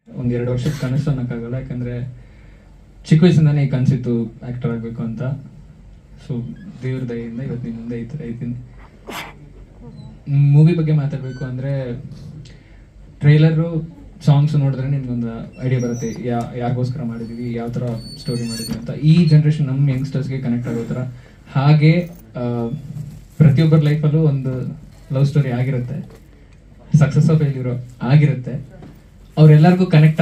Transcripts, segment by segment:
1-2 ವರ್ಷದ ಕನಸು ಅನ್ನೋಕ್ಕಾಗಲ್ಲ, ಯಾಕಂದ್ರೆ ಚಿಕ್ಕ ವಯಸ್ಸಿಂದಾನೇ ಈ ಕನಸಿತ್ತು ಆಕ್ಟರ್ ಆಗಬೇಕು ಅಂತ. ಸೊ ದೇವ್ರ ದಯೆಯಿಂದ ಇವತ್ತು ನಿಮ್ಮ ಮುಂದೆ ಈ ಥರ ಇದ್ದೀನಿ. ಮೂವಿ ಬಗ್ಗೆ ಮಾತಾಡಬೇಕು ಅಂದರೆ ಟ್ರೈಲರು ಸಾಂಗ್ಸ್ ನೋಡಿದ್ರೆ ನಿಮ್ಗೊಂದು ಐಡಿಯಾ ಬರುತ್ತೆ, ಯಾರಿಗೋಸ್ಕರ ಮಾಡಿದ್ದೀವಿ, ಯಾವ ಥರ ಸ್ಟೋರಿ ಮಾಡಿದ್ದೀವಿ ಅಂತ. ಈ ಜನ್ರೇಷನ್ ನಮ್ಮ ಯಂಗ್ಸ್ಟರ್ಸ್ಗೆ ಕನೆಕ್ಟ್ ಆಗೋ ಥರ. ಹಾಗೆ ಪ್ರತಿಯೊಬ್ಬರ ಲೈಫಲ್ಲೂ ಒಂದು ಲವ್ ಸ್ಟೋರಿ ಆಗಿರುತ್ತೆ, ಸಕ್ಸಸ್ ಆಫ್ ಫೇಲ್ಯೂರ್ ಆಗಿರುತ್ತೆ. ಅವರೆಲ್ಲರಿಗೂ ಕನೆಕ್ಟ್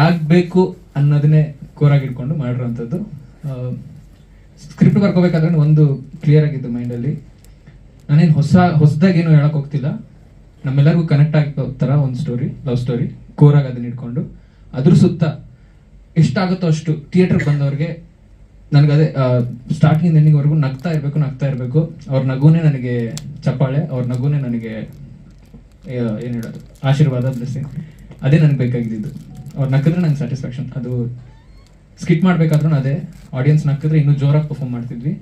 ಆಗಬೇಕು ಅನ್ನೋದನ್ನೇ ಕೋರಾಗಿ ಇಟ್ಕೊಂಡು ಮಾಡಿರೋವಂಥದ್ದು. ಸ್ಕ್ರಿಪ್ಟ್ ಬರ್ಕೋಬೇಕಾದ್ರೆ ಒಂದು ಕ್ಲಿಯರ್ ಆಗಿದ್ದು ಮೈಂಡಲ್ಲಿ, ನಾನೇನು ಹೊಸದಾಗೇನು ಹೇಳಕ್ ಹೋಗ್ತಿಲ್ಲ, ನಮ್ಮೆಲ್ಲರಿಗೂ ಕನೆಕ್ಟ್ ಆಗೋ ಥರ ಒಂದು ಸ್ಟೋರಿ, ಲವ್ ಸ್ಟೋರಿ ಕೋರಾಗಿ ಅದನ್ನ ಇಟ್ಕೊಂಡು ಅದ್ರ ಸುತ್ತ ಎಷ್ಟಾಗುತ್ತೋ ಅಷ್ಟು ಥಿಯೇಟರ್ಗೆ ಬಂದವ್ರಿಗೆ ನನಗದೇ ಸ್ಟಾರ್ಟಿಂಗ್ ಎಂಡಿಂಗ್ವರೆಗೂ ನಗ್ತಾ ಇರಬೇಕು. ಅವ್ರ ನಗುನೇ ನನಗೆ ಚಪ್ಪಾಳೆ, ಅವ್ರ ನಗುನೇ ನನಗೆ ಏನು ಹೇಳೋದು, ಆಶೀರ್ವಾದ, ಬ್ಲೆಸ್ಸಿಂಗ್. ಅದೇ ನನಗೆ ಬೇಕಾಗಿದ್ದು. ಅವ್ರು ನಕ್ಕಿದ್ರೆ ನಂಗೆ ಸ್ಯಾಟಿಸ್ಫ್ಯಾಕ್ಷನ್. ಅದು ಸ್ಕಿಟ್ ಮಾಡಬೇಕಾದ್ರೂ ಅದೇ, ಆಡಿಯನ್ಸ್ ನಕ್ಕಿದ್ರೆ ಇನ್ನೂ ಜೋರಾಗಿ ಪರ್ಫಾರ್ಮ್ ಮಾಡ್ತಿದ್ವಿ.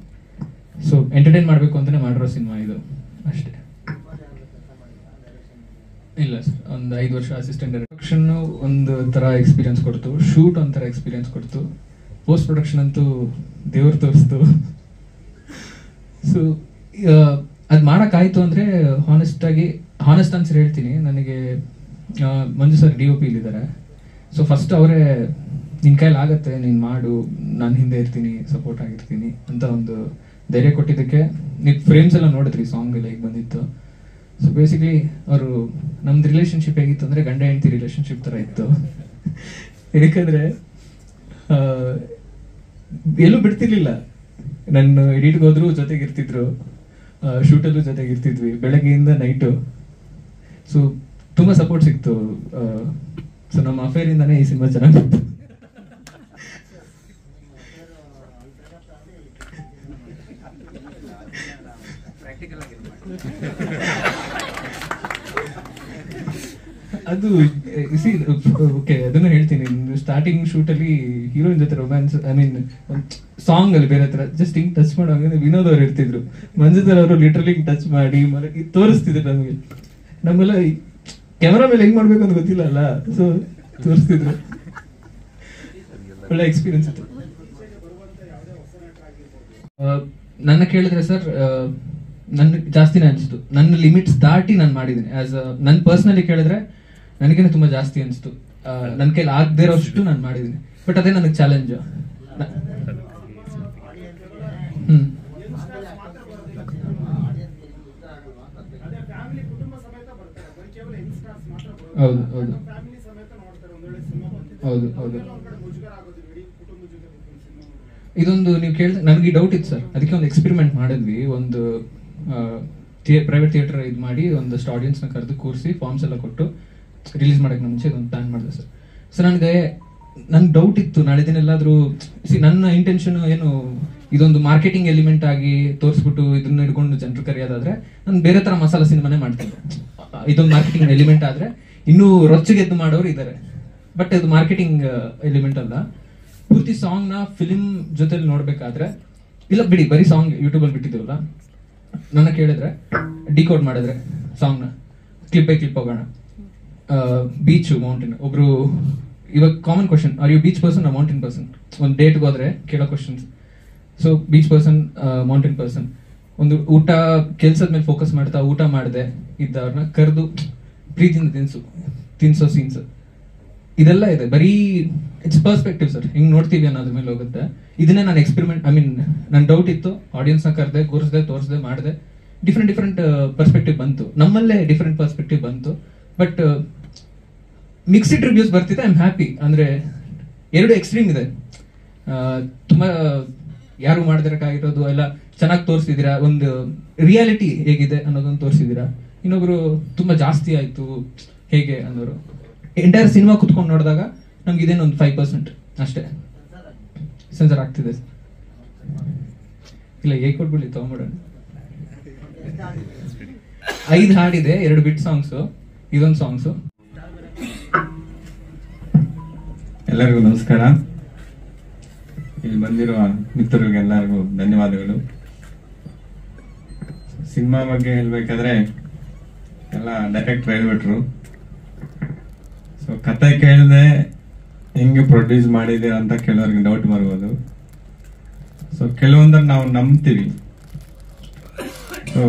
ಸೊ ಎಂಟರ್ಟೈನ್ ಮಾಡಬೇಕು ಅಂತಲೇ ಮಾಡಿರೋ ಸಿನಿಮಾ ಇದು, ಅಷ್ಟೇ. ಇಲ್ಲ ಸರ್, ಒಂದು 5 ವರ್ಷ ಅಸಿಸ್ಟೆಂಟ್ ಡೈರೆಕ್ಷನ್ ಒಂದು ಥರ ಎಕ್ಸ್ಪೀರಿಯನ್ಸ್ ಕೊಡ್ತು, ಶೂಟ್ ಒಂಥರ ಎಕ್ಸ್ಪೀರಿಯನ್ಸ್ ಕೊಡ್ತು, ಪೋಸ್ಟ್ ಪ್ರೊಡಕ್ಷನ್ ಅಂತೂ ದೇವ್ರು ತೋರಿಸ್ತು. ಸೊ ಅದು ಮಾಡೋಕ್ಕಾಯ್ತು ಅಂದರೆ ಹಾನೆಸ್ಟ್ ಆನ್ಸರ್ ಹೇಳ್ತೀನಿ. ನನಗೆ ಮಂಜು ಸರ್ DOP ಇಲ್ಲಿದ್ದಾರೆ. ಸೊ ಫಸ್ಟ್ ಅವರೇ ನಿನ್ನ ಕೈಲಿ ಆಗತ್ತೆ, ನೀನು ಮಾಡು, ನಾನು ಹಿಂದೆ ಇರ್ತೀನಿ, ಸಪೋರ್ಟ್ ಆಗಿರ್ತೀನಿ ಅಂತ ಒಂದು ಧೈರ್ಯ ಕೊಟ್ಟಿದ್ದಕ್ಕೆ. ನೀವು ಫ್ರೇಮ್ಸ್ ಎಲ್ಲ ನೋಡಿದ್ರಿ, ಸಾಂಗ್ ಎಲ್ಲ ಈಗ ಬಂದಿತ್ತು. ಸೊ ಬೇಸಿಕ್ಲಿ ಅವರು ನಮ್ದು ರಿಲೇಷನ್ಶಿಪ್ ಹೇಗಿತ್ತು ಅಂದರೆ ಗಂಡ ಹೆಂಡತಿ ರಿಲೇಷನ್ಶಿಪ್ ಥರ ಇತ್ತು. ಯಾಕಂದರೆ ಎಲ್ಲೂ ಬಿಡ್ತಿರ್ಲಿಲ್ಲ. ನನ್ನ ಎಡಿಟ್ಗೆ ಹೋದ್ರು ಜೊತೆಗಿರ್ತಿದ್ರು, ಶೂಟಲ್ಲೂ ಜೊತೆಗಿರ್ತಿದ್ವಿ, ಬೆಳಗ್ಗೆಯಿಂದ ನೈಟು. ಸೊ ತುಂಬ ಸಪೋರ್ಟ್ ಸಿಕ್ತು. ಸೊ ನಮ್ಮ ಅಫೇರಿಂದಾನೇ ಈ ಸಿನಿಮಾ ಚೆನ್ನಾಗಿತ್ತು. ಅದು ಓಕೆ, ಅದನ್ನ ಹೇಳ್ತೀನಿ. ಸ್ಟಾರ್ಟಿಂಗ್ ಶೂಟಲ್ಲಿ ಹೀರೋಯಿನ್ ಜೊತೆ ರೊಮ್ಯಾನ್ಸ್, ಸಾಂಗ್ ಅಲ್ಲಿ ಬೇರೆ ತರ ಜಸ್ಟ್ ಹಿಂಗ್ ಟಚ್ ಮಾಡುವಾಗ ವಿನೋದ್ ಅವ್ರು ಇರ್ತಿದ್ರು, ಮಂಜುದರ್ ಅವರು ಲಿಟ್ರಲಿ ಟಚ್ ಮಾಡಿ ತೋರಿಸ್ತಿದ್ರು ನಮಗೆ. ನಮ್ಮೆಲ್ಲ ಕ್ಯಾಮರಾ ಮೇಲೆ ಹೆಂಗ್ ಮಾಡ್ಬೇಕು ಅಂತ ಗೊತ್ತಿಲ್ಲ ಅಲ್ಲ, ಸೊ ತೋರಿಸ್ತಿದ್ರು. ಒಳ್ಳೆ ಎಕ್ಸ್ಪೀರಿಯನ್ಸ್ ಇತ್ತು. ನನ್ನ ಕೇಳಿದ್ರೆ ಸರ್, ನನ್ಗೆ ಜಾಸ್ತಿನೇ ಅನಿಸ್ತು. ನನ್ನ ಲಿಮಿಟ್ಸ್ ದಾಟಿ ನಾನು ಮಾಡಿದ್ದೀನಿ. ನನ್ನ ಪರ್ಸನಲಿ ಕೇಳಿದ್ರೆ ನನಗೇನೆ ತುಂಬಾ ಜಾಸ್ತಿ ಅನಿಸ್ತು. ನನ್ನ ಕೈಲಿ ಆಗದೆ ಇರೋಷ್ಟು ನಾನು ಮಾಡಿದ್ದೀನಿ. ಬಟ್ ಅದೇ ನನಗೆ ಚಾಲೆಂಜ್. ಹೌದು ಹೌದು ಹೌದು ಹೌದು. ಇದೊಂದು ನೀವು ಕೇಳಿದ್ರೆ ನನಗೆ ಡೌಟ್ ಇತ್ತು ಸರ್, ಅದಕ್ಕೆ ಒಂದು ಎಕ್ಸ್ಪೆರಿಮೆಂಟ್ ಮಾಡಿದ್ವಿ. ಒಂದು ಪ್ರೈವೇಟ್ ಥಿಯೇಟರ್ ಇದು ಮಾಡಿ ಒಂದಷ್ಟು ಆಡಿಯನ್ಸ್ನ ಕರೆದು ಕೂರಿಸಿ ಫಾರ್ಮ್ಸ್ ಎಲ್ಲ ಕೊಟ್ಟು ರಿಲೀಸ್ ಮಾಡೋಕ್ಕೆ ಮುಂಚೆ ಇದೊಂದು ಪ್ಲಾನ್ ಮಾಡಿದೆ ಸರ್. ಸೊ ನನಗೆ ಡೌಟ್ ಇತ್ತು, ನಾಳೆ ದಿನ ಎಲ್ಲಾದರೂ ನನ್ನ ಇಂಟೆನ್ಷನ್ ಏನು, ಇದೊಂದು ಮಾರ್ಕೆಟಿಂಗ್ ಎಲಿಮೆಂಟ್ ಆಗಿ ತೋರಿಸ್ಬಿಟ್ಟು ಇದನ್ನ ಹಿಡ್ಕೊಂಡು ಜನರು ಕರೆಯೋದಾದ್ರೆ ನಾನು ಬೇರೆ ತರ ಮಸಾಲಾ ಸಿನಿಮಾನೇ ಮಾಡ್ತಿದ್ದೆ. ಇದೊಂದು ಮಾರ್ಕೆಟಿಂಗ್ ಎಲಿಮೆಂಟ್ ಆದ್ರೆ ಇನ್ನೂ ರೊಚ್ಚಿಗೆದ್ದು ಮಾಡೋರು ಇದ್ದಾರೆ. ಬಟ್ ಇದು ಮಾರ್ಕೆಟಿಂಗ್ ಎಲಿಮೆಂಟ್ ಅಲ್ಲ. ಪೂರ್ತಿ ಸಾಂಗ್ ನ ಫಿಲ್ಮ್ ಜೊತೆಲಿ ನೋಡ್ಬೇಕಾದ್ರೆ, ಇಲ್ಲ ಬಿಡಿ ಬರೀ ಸಾಂಗ್ ಯೂಟ್ಯೂಬ್ ಅಲ್ಲಿ ಬಿಟ್ಟಿದ್ದೀವಲ್ಲ, ನನ್ನ ಕೇಳಿದ್ರೆ ಡಿಕೋಡ್ ಮಾಡಿದ್ರೆ ಸಾಂಗ್ ನ ಕ್ಲಿಪ್ ಬೈ ಕ್ಲಿಪ್ ಹೋಗೋಣ. ಬೀಚ್, ಮೌಂಟೇನ್, ಒಬ್ರು ಇವಾಗ common question, are you beach person, mountain person? ಒಂದು ಡೇಟ್ಗೆ ಹೋದ್ರೆ ಕೇಳೋ questions. So beach person, mountain person. ಒಂದು ಊಟ ಕೆಲ್ಸದ ಮೇಲೆ ಫೋಕಸ್ ಮಾಡ್ತಾ ಊಟ ಮಾಡದೆ ಇದ್ದವ್ರನ್ನ ಕರೆದು ಪ್ರೀತಿಯಿಂದ ತಿನ್ಸೋ ಸೀನ್ಸ್ ಇದೆಲ್ಲ ಇದೆ. ಬರೀ ಇಟ್ಸ್ ಪರ್ಸ್ಪೆಕ್ಟಿವ್ ಸರ್, ಹಿಂಗ್ ನೋಡ್ತೀವಿ ಅನ್ನೋದ್ರ ಮೇಲೆ ಹೋಗುತ್ತೆ. ಇದನ್ನೇ ನಾನು ಎಕ್ಸ್ಪೆರಿಮೆಂಟ್, ನನ್ನ ಡೌಟ್ ಇತ್ತು, ಆಡಿಯನ್ಸ್ ನ ಕರೆದೆ, ಕೂರಿಸ್ದೆ, ತೋರಿಸ್ದೆ, ಮಾಡಿದೆ. ಡಿಫ್ರೆಂಟ್ ಪರ್ಸ್ಪೆಕ್ಟಿವ್ ಬಂತು, ನಮ್ಮಲ್ಲೇ ಡಿಫ್ರೆಂಟ್ ಪರ್ಸ್ಪೆಕ್ಟಿವ್ ಬಂತು. ಬಟ್ ಮಿಕ್ಸ್ಡ್ ರಿವ್ಯೂಸ್ ಬರ್ತಿದೆ. I am happy. ಅಂದ್ರೆ ಎರಡು ಎಕ್ಸ್ಟ್ರೀಮ್ ಇದೆ. ತುಂಬಾ ಯಾರು ಮಾಡ್ದಿರಕ್ಕಾಗಿರೋದು ಎಲ್ಲ ಚೆನ್ನಾಗಿ ತೋರಿಸಿದೀರಾ, ಒಂದು ರಿಯಾಲಿಟಿ ಹೇಗಿದೆ ಅನ್ನೋದನ್ನ ತೋರಿಸಿದೀರಾ. ಇನ್ನೊಬ್ರು ತುಂಬಾ ಜಾಸ್ತಿ ಆಯ್ತು ಹೇಗೆ ಅನ್ನೋರು. ಎಂಟೈರ್ ಸಿನಿಮಾ ಕುತ್ಕೊಂಡು ನೋಡಿದಾಗ ನಮ್ಗೆ ಇದೇನು ಒಂದು 5% ಅಷ್ಟೇ ಸೆನ್ಸರ್ ಆಗ್ತಿದೆ. ಇಲ್ಲ ಕೊಟ್ಬಿಡಿ, ತಗೊಂಡ್ಬಿಡೋಣ. 5 ಹಾಡಿದೆ, 2 ಬಿಟ್ ಸಾಂಗ್ಸು, ಇದೊಂದು ಸಾಂಗ್ಸು. ಎಲ್ಲರಿಗೂ ನಮಸ್ಕಾರ. ಇಲ್ಲಿ ಬಂದಿರುವ ಮಿತ್ರರಿಗೆಲ್ಲರಿಗೂ ಧನ್ಯವಾದಗಳು. ಸಿನಿಮಾ ಬಗ್ಗೆ ಹೇಳ್ಬೇಕಾದ್ರೆ ಎಲ್ಲ ಡೈರೆಕ್ಟರ್ ಹೇಳ್ಬಿಟ್ರು. ಸೊ ಕತೆ ಕೇಳದೆ ಹೆಂಗೆ ಪ್ರೊಡ್ಯೂಸ್ ಮಾಡಿದೆ ಅಂತ ಕೆಲವರಿಗೆ ಡೌಟ್ ಬರ್ಬೋದು. ಸೊ ಕೆಲವೊಂದನ್ನು ನಾವು ನಂಬ್ತೀವಿ. ಸೊ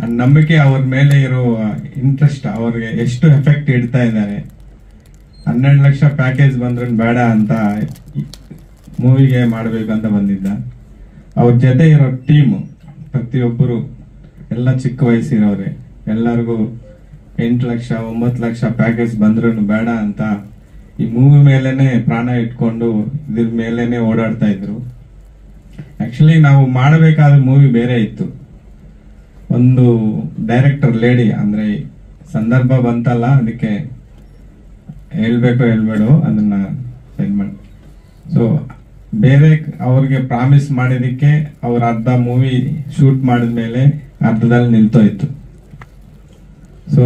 ಆ ನಂಬಿಕೆ ಅವ್ರ ಮೇಲೆ ಇರೋ ಇಂಟ್ರೆಸ್ಟ್, ಅವ್ರಿಗೆ ಎಷ್ಟು ಎಫೆಕ್ಟ್ ಇಡ್ತಾ ಇದ್ದಾರೆ. 12 ಲಕ್ಷ ಪ್ಯಾಕೇಜ್ ಬಂದ್ರೂ ಬೇಡ ಅಂತ ಮೂವಿಗೆ ಮಾಡಬೇಕು ಅಂತ ಬಂದಿದ್ದ. ಅವ್ರ ಜೊತೆ ಇರೋ ಟೀಮು ಪ್ರತಿಯೊಬ್ಬರು ಎಲ್ಲ ಚಿಕ್ಕ ವಯಸ್ಸಿರೋರೆ, ಎಲ್ಲರಿಗೂ 8 ಲಕ್ಷ 9 ಲಕ್ಷ ಪ್ಯಾಕೇಜ್ ಬಂದ್ರೂ ಬೇಡ ಅಂತ ಈ ಮೂವಿ ಮೇಲೇನೆ ಪ್ರಾಣ ಇಟ್ಕೊಂಡು ಇದ್ರ ಮೇಲೇನೆ ಓಡಾಡ್ತಾ ಇದ್ರು. ಆಕ್ಚುಲಿ ನಾವು ಮಾಡಬೇಕಾದ ಮೂವಿ ಬೇರೆ ಇತ್ತು. ಒಂದು ಡೈರೆಕ್ಟರ್ ಲೇಡಿ, ಅಂದ್ರೆ ಸಂದರ್ಭ ಬಂತಲ್ಲ, ಅದಕ್ಕೆ ಹೇಳ್ಬೇಕೋ ಹೇಳ್ಬೇಡೋ ಅದನ್ನ ಸೆಂಡ್ ಮಾಡಿ. ಸೊ ಬೇರೆ ಅವ್ರಿಗೆ ಪ್ರಾಮಿಸ್ ಮಾಡಿದಕ್ಕೆ ಅವ್ರ ಅರ್ಧ ಮೂವಿ ಶೂಟ್ ಮಾಡಿದ್ಮೇಲೆ ಅರ್ಧದಲ್ಲಿ ನಿಲ್ತೋಯ್ತು. ಸೊ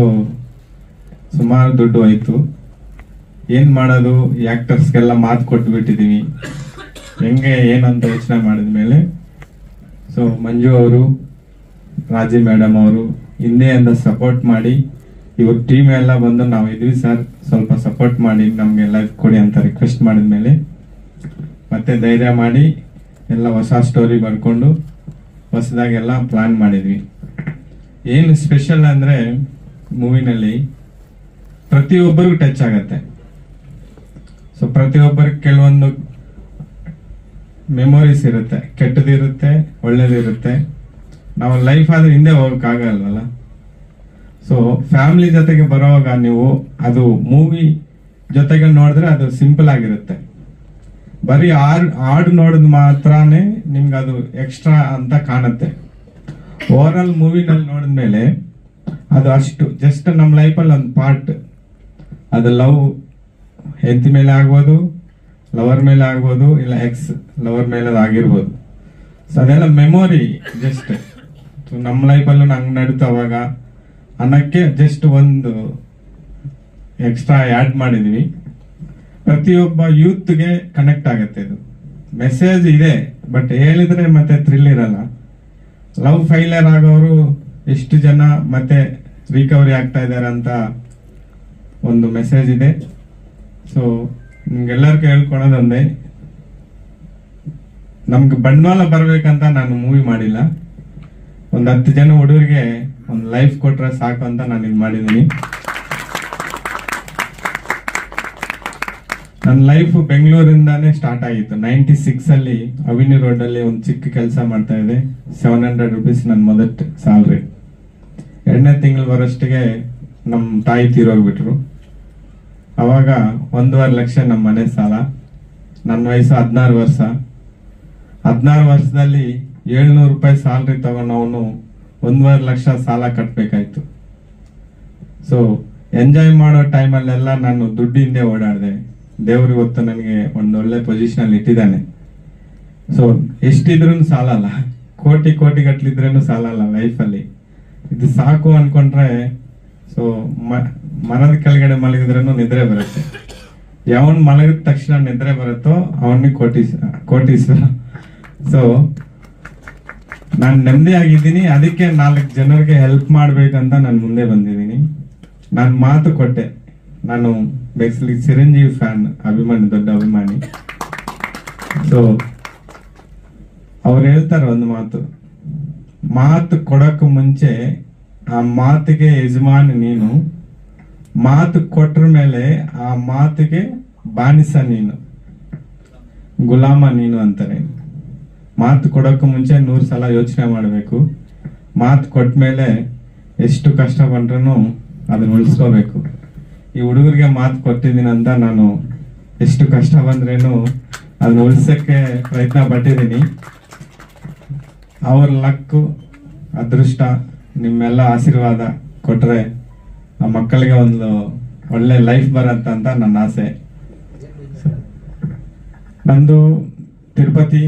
ಸುಮಾರು ದುಡ್ಡು ಹೋಯ್ತು. ಏನ್ ಮಾಡೋದು, ಈ ಆಕ್ಟರ್ಸ್ಗೆಲ್ಲ ಮಾತು ಕೊಟ್ಟು ಬಿಟ್ಟಿದೀವಿ, ಹೆಂಗೆ ಏನಂತ ಯೋಚನೆ ಮಾಡಿದ್ಮೇಲೆ ಸೊ ಮಂಜು ಅವರು, ರಾಜಿ ಮೇಡಮ್ ಅವರು ಹಿಂದೆಯಿಂದ ಸಪೋರ್ಟ್ ಮಾಡಿ, ಇವ್ರ ಟೀಮ್ ಎಲ್ಲ ಬಂದು ನಾವು ಇದ್ವಿ ಸರ್, ಸ್ವಲ್ಪ ಸಪೋರ್ಟ್ ಮಾಡಿ ನಮ್ಗೆ ಲೈಫ್ ಕೊಡಿ ಅಂತ ರಿಕ್ವೆಸ್ಟ್ ಮಾಡಿದ್ಮೇಲೆ ಮತ್ತೆ ಧೈರ್ಯ ಮಾಡಿ ಎಲ್ಲ ಹೊಸ ಸ್ಟೋರಿ ಬರ್ಕೊಂಡು ಹೊಸದಾಗೆಲ್ಲ ಪ್ಲಾನ್ ಮಾಡಿದ್ವಿ. ಏನು ಸ್ಪೆಷಲ್ ಅಂದ್ರೆ ಮೂವಿನಲ್ಲಿ ಪ್ರತಿಯೊಬ್ಬರಿಗೂ ಟಚ್ ಆಗತ್ತೆ. ಸೊ ಪ್ರತಿಯೊಬ್ಬರಿಗೆ ಕೆಲವೊಂದು ಮೆಮೊರೀಸ್ ಇರುತ್ತೆ, ಕೆಟ್ಟದಿರುತ್ತೆ, ಒಳ್ಳೇದಿರುತ್ತೆ. ನಾವು ಲೈಫ್ ಆದ್ರೆ ಹಿಂದೆ ಹೋಗಕ್ಕಾಗಲ್ವಲ್ಲ. ಸೊ ಫ್ಯಾಮಿಲಿ ಜೊತೆಗೆ ಬರೋವಾಗ ನೀವು ಅದು ಮೂವಿ ಜೊತೆಗೆ ನೋಡಿದ್ರೆ ಅದು ಸಿಂಪಲ್ ಆಗಿರುತ್ತೆ. ಬರೀ ಹಾಡು ನೋಡಿದ್ ಮಾತ್ರನೇ ನಿಮ್ಗೆ ಅದು ಎಕ್ಸ್ಟ್ರಾ ಅಂತ ಕಾಣುತ್ತೆ. ಓವರ್ ಆಲ್ ಮೂವಿನಲ್ಲಿ ನೋಡಿದ್ಮೇಲೆ ಅದು ಅಷ್ಟು ಜಸ್ಟ್ ನಮ್ಮ ಲೈಫಲ್ಲಿ ಒಂದು ಪಾರ್ಟ್. ಅದು ಲವ್ ಹೆಂಡತಿ ಮೇಲೆ ಆಗ್ಬೋದು, ಲವರ್ ಮೇಲೆ ಆಗ್ಬೋದು, ಇಲ್ಲ ಎಕ್ಸ್ ಲವರ್ ಮೇಲೆ ಆಗಿರ್ಬೋದು. ಸೊ ಅದೆಲ್ಲ ಮೆಮೊರಿ ಜಸ್ಟ್ ನಮ್ಮ ಲೈಫಲ್ಲೂ ನಂಗೆ ನಡೀತು ಅವಾಗ ಅನ್ನಕ್ಕೆ ಜಸ್ಟ್ ಒಂದು ಎಕ್ಸ್ಟ್ರಾ ಆ್ಯಡ್ ಮಾಡಿದ್ವಿ. ಪ್ರತಿಯೊಬ್ಬ ಯೂತ್ಗೆ ಕನೆಕ್ಟ್ ಆಗುತ್ತೆ. ಇದು ಮೆಸೇಜ್ ಇದೆ, ಬಟ್ ಹೇಳಿದ್ರೆ ಮತ್ತೆ ಥ್ರಿಲ್ ಇರಲ್ಲ. ಲವ್ ಫೈಲರ್ ಆಗೋರು ಎಷ್ಟು ಜನ ಮತ್ತೆ ರಿಕವರಿ ಆಗ್ತಾ ಇದ್ದಾರೆ ಅಂತ ಒಂದು ಮೆಸೇಜ್ ಇದೆ. ಸೊ ನಿಮ್ಗೆಲ್ಲರಿಗೂ ಹೇಳ್ಕೊಳೋದೊಂದೇ, ನಮ್ಗೆ ಬಂಡವಾಳ ಬರ್ಬೇಕಂತ ನಾನು ಮೂವಿ ಮಾಡಿಲ್ಲ. ಒಂದು 10 ಜನ ಹುಡುಗರಿಗೆ ಒಂದು ಲೈಫ್ ಕೊಟ್ರೆ ಸಾಕು ಅಂತ ನಾನು ಇದು ಮಾಡಿದ್ದೀನಿ. ನನ್ನ ಲೈಫ್ ಬೆಂಗಳೂರಿಂದಾನೇ ಸ್ಟಾರ್ಟ್ ಆಗಿತ್ತು. 96 ಅಲ್ಲಿ ಅವಿನಿ ರೋಡ್ ಅಲ್ಲಿ ಒಂದು ಚಿಕ್ಕ ಕೆಲಸ ಮಾಡ್ತಾ ಇದ್ದೆ. 700 rupees ನನ್ನ ಮೊದಲ ಸ್ಯಾಲ್ರಿ. 2ನೇ ತಿಂಗಳು ಬರೋಷ್ಟಿಗೆ ನಮ್ಮ ತಾಯಿ ತೀರೋಗ್ಬಿಟ್ರು. ಅವಾಗ 1.5 ಲಕ್ಷ ನಮ್ಮ ಮನೆ ಸಾಲ. ನನ್ನ ವಯಸ್ಸು 16 ವರ್ಷ. 16 ವರ್ಷದಲ್ಲಿ 700 ರೂಪಾಯಿ ಸ್ಯಾಲ್ರಿ ತಗೊಂಡವನು 1.5 ಲಕ್ಷ ಸಾಲ ಕಟ್ಟಬೇಕಾಯ್ತು. ಸೊ ಎಂಜಾಯ್ ಮಾಡೋ ಟೈಮಲ್ಲೆಲ್ಲ ನಾನು ದುಡ್ಡಿಂದೆ ಓಡಾಡಿದೆ. ದೇವ್ರಿಗೆ ಗೊತ್ತು ನನಗೆ ಒಂದು ಒಳ್ಳೆ ಪೊಸಿಷನ್ ಅಲ್ಲಿ ಇಟ್ಟಿದ್ದಾನೆ. ಸೊ ಎಷ್ಟಿದ್ರೂ ಸಾಲಲ್ಲ, ಕೋಟಿ ಗಟ್ಲಿದ್ರೇನು ಸಾಲಲ್ಲ ಲೈಫಲ್ಲಿ. ಇದು ಸಾಕು ಅನ್ಕೊಂಡ್ರೆ ಸೊ ಮರದ ಕೆಳಗಡೆ ಮಲಗಿದ್ರೂ ನಿದ್ರೆ ಬರುತ್ತೆ. ಯಾವನ್ ಮಲಗಿದ ತಕ್ಷಣ ನಿದ್ರೆ ಬರುತ್ತೋ ಅವನಿಗೆ ಕೋಟೀಶ್ವರ. ಸೊ ನಾನು ನೆಮ್ಮದಿ ಆಗಿದ್ದೀನಿ. ಅದಕ್ಕೆ 4 ಜನರಿಗೆ ಹೆಲ್ಪ್ ಮಾಡ್ಬೇಕಂತ ನಾನು ಮುಂದೆ ಬಂದಿದ್ದೀನಿ. ನಾನು ಮಾತು ಕೊಟ್ಟೆ. ನಾನು ಬೇಸಿಕಲಿ ಚಿರಂಜೀವಿ ಫ್ಯಾನ್, ಅಭಿಮಾನಿ, ದೊಡ್ಡ ಅಭಿಮಾನಿ. ಸೊ ಅವ್ರು ಹೇಳ್ತಾರೆ ಒಂದು ಮಾತು ಕೊಡೋಕೆ ಮುಂಚೆ ಆ ಮಾತಿಗೆ ಯಜಮಾನಿ ನೀನು, ಮಾತು ಕೊಟ್ರ ಮೇಲೆ ಆ ಮಾತಿಗೆ ಬಾನಿಸ ನೀನು, ಗುಲಾಮ ನೀನು ಅಂತಾರೆ. ಮಾತು ಕೊಡೋಕೆ ಮುಂಚೆ 100 ಸಲ ಯೋಚನೆ ಮಾಡಬೇಕು. ಮಾತು ಕೊಟ್ಟ ಮೇಲೆ ಎಷ್ಟು ಕಷ್ಟ ಬಂದ್ರೂ ಅದನ್ನ ಉಳಿಸ್ಕೋಬೇಕು. ಈ ಹುಡುಗರಿಗೆ ಮಾತು ಕೊಟ್ಟಿದ್ದೀನಿ ಅಂತ ನಾನು ಎಷ್ಟು ಕಷ್ಟ ಬಂದ್ರೇನು ಅದನ್ನ ಉಳಿಸಕ್ಕೆ ಪ್ರಯತ್ನ ಪಟ್ಟಿದ್ದೀನಿ. ಅವ್ರ ಲಕ್ಕು, ಅದೃಷ್ಟ, ನಿಮ್ಮೆಲ್ಲ ಆಶೀರ್ವಾದ ಕೊಟ್ರೆ ಆ ಮಕ್ಕಳಿಗೆ ಒಂದು ಒಳ್ಳೆ ಲೈಫ್ ಬರತ್ತಂತ ನನ್ನ ಆಸೆ. ನಂದು ತಿರುಪತಿ,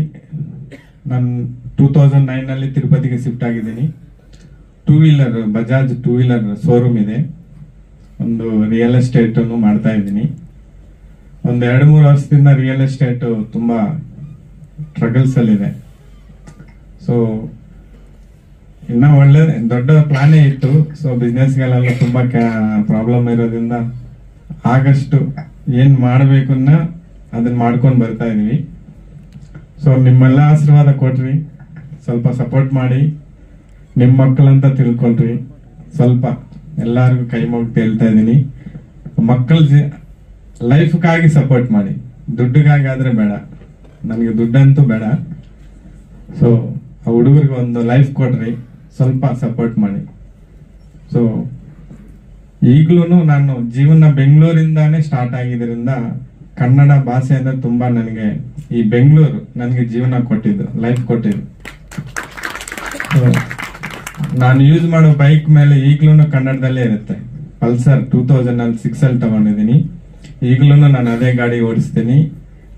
ನಾನು 2009 ನಲ್ಲಿ ತಿರುಪತಿಗೆ ಶಿಫ್ಟ್ ಆಗಿದ್ದೀನಿ. 2 ವೀಲರ್ ಬಜಾಜ್ 2 ವೀಲರ್ ಶೋರೂಮ್ ಇದೆ. ಒಂದು ರಿಯಲ್ ಎಸ್ಟೇಟ್ ಮಾಡ್ತಾ ಇದ್ದೀನಿ. ಒಂದು 2-3 ವರ್ಷದಿಂದ ರಿಯಲ್ ಎಸ್ಟೇಟ್ ತುಂಬಾ ಸ್ಟ್ರಗಲ್ಸ್ ಅಲ್ಲಿದೆ. ಸೊ ಇನ್ನ ಒಳ್ಳೆ ದೊಡ್ಡ ಪ್ಲಾನೇ ಇತ್ತು. ಸೊ ಬಿಸ್ನೆಸ್ಗಳೆಲ್ಲ ತುಂಬಾ ಪ್ರಾಬ್ಲಮ್ ಇರೋದ್ರಿಂದ ಆಗಷ್ಟು ಏನ್ ಮಾಡಬೇಕನ್ನ ಅದನ್ನ ಮಾಡ್ಕೊಂಡು ಬರ್ತಾ ಇದೀವಿ. ಸೊ ನಿಮ್ಮೆಲ್ಲ ಆಶೀರ್ವಾದ ಕೊಟ್ರಿ, ಸ್ವಲ್ಪ ಸಪೋರ್ಟ್ ಮಾಡಿ, ನಿಮ್ಮ ಮಕ್ಕಳಂತ ತಿಳ್ಕೊಂಡ್ರಿ, ಸ್ವಲ್ಪ ಎಲ್ಲಾರ್ಗು ಕೈ ಮುಗ್ದು ಹೇಳ್ತಾ ಇದೀನಿ, ಮಕ್ಕಳ ಲೈಫ್ಗಾಗಿ ಸಪೋರ್ಟ್ ಮಾಡಿ, ದುಡ್ಡಿಗಾಗಿ ಆದ್ರೆ ಬೇಡ, ನನಗೆ ದುಡ್ಡಂತೂ ಬೇಡ. ಸೊ ಆ ಹುಡುಗರಿಗೆ ಒಂದು ಲೈಫ್ ಕೊಡ್ರಿ, ಸ್ವಲ್ಪ ಸಪೋರ್ಟ್ ಮಾಡಿ. ಸೊ ಈಗ್ಲೂ ನಾನು ಜೀವನ ಬೆಂಗಳೂರಿಂದಾನೇ ಸ್ಟಾರ್ಟ್ ಆಗಿದ್ರಿಂದ ಕನ್ನಡ ಭಾಷೆ ಅಂದ್ರೆ ತುಂಬಾ ನನಗೆ, ಈ ಬೆಂಗಳೂರು ನನಗೆ ಜೀವನ ಕೊಟ್ಟಿದ್ದು, ಲೈಫ್ ಕೊಟ್ಟಿದ್ದು. ನಾನು ಯೂಸ್ ಮಾಡೋ ಬೈಕ್ ಮೇಲೆ ಈಗ್ಲೂ ಕನ್ನಡದಲ್ಲೇ ಇರುತ್ತೆ. ಪಲ್ಸರ್ 2006 ಅಲ್ಲಿ ತಗೊಂಡಿದ್ದೀನಿ, ಈಗ್ಲೂ ನಾನು ಅದೇ ಗಾಡಿ ಓಡಿಸ್ತೀನಿ.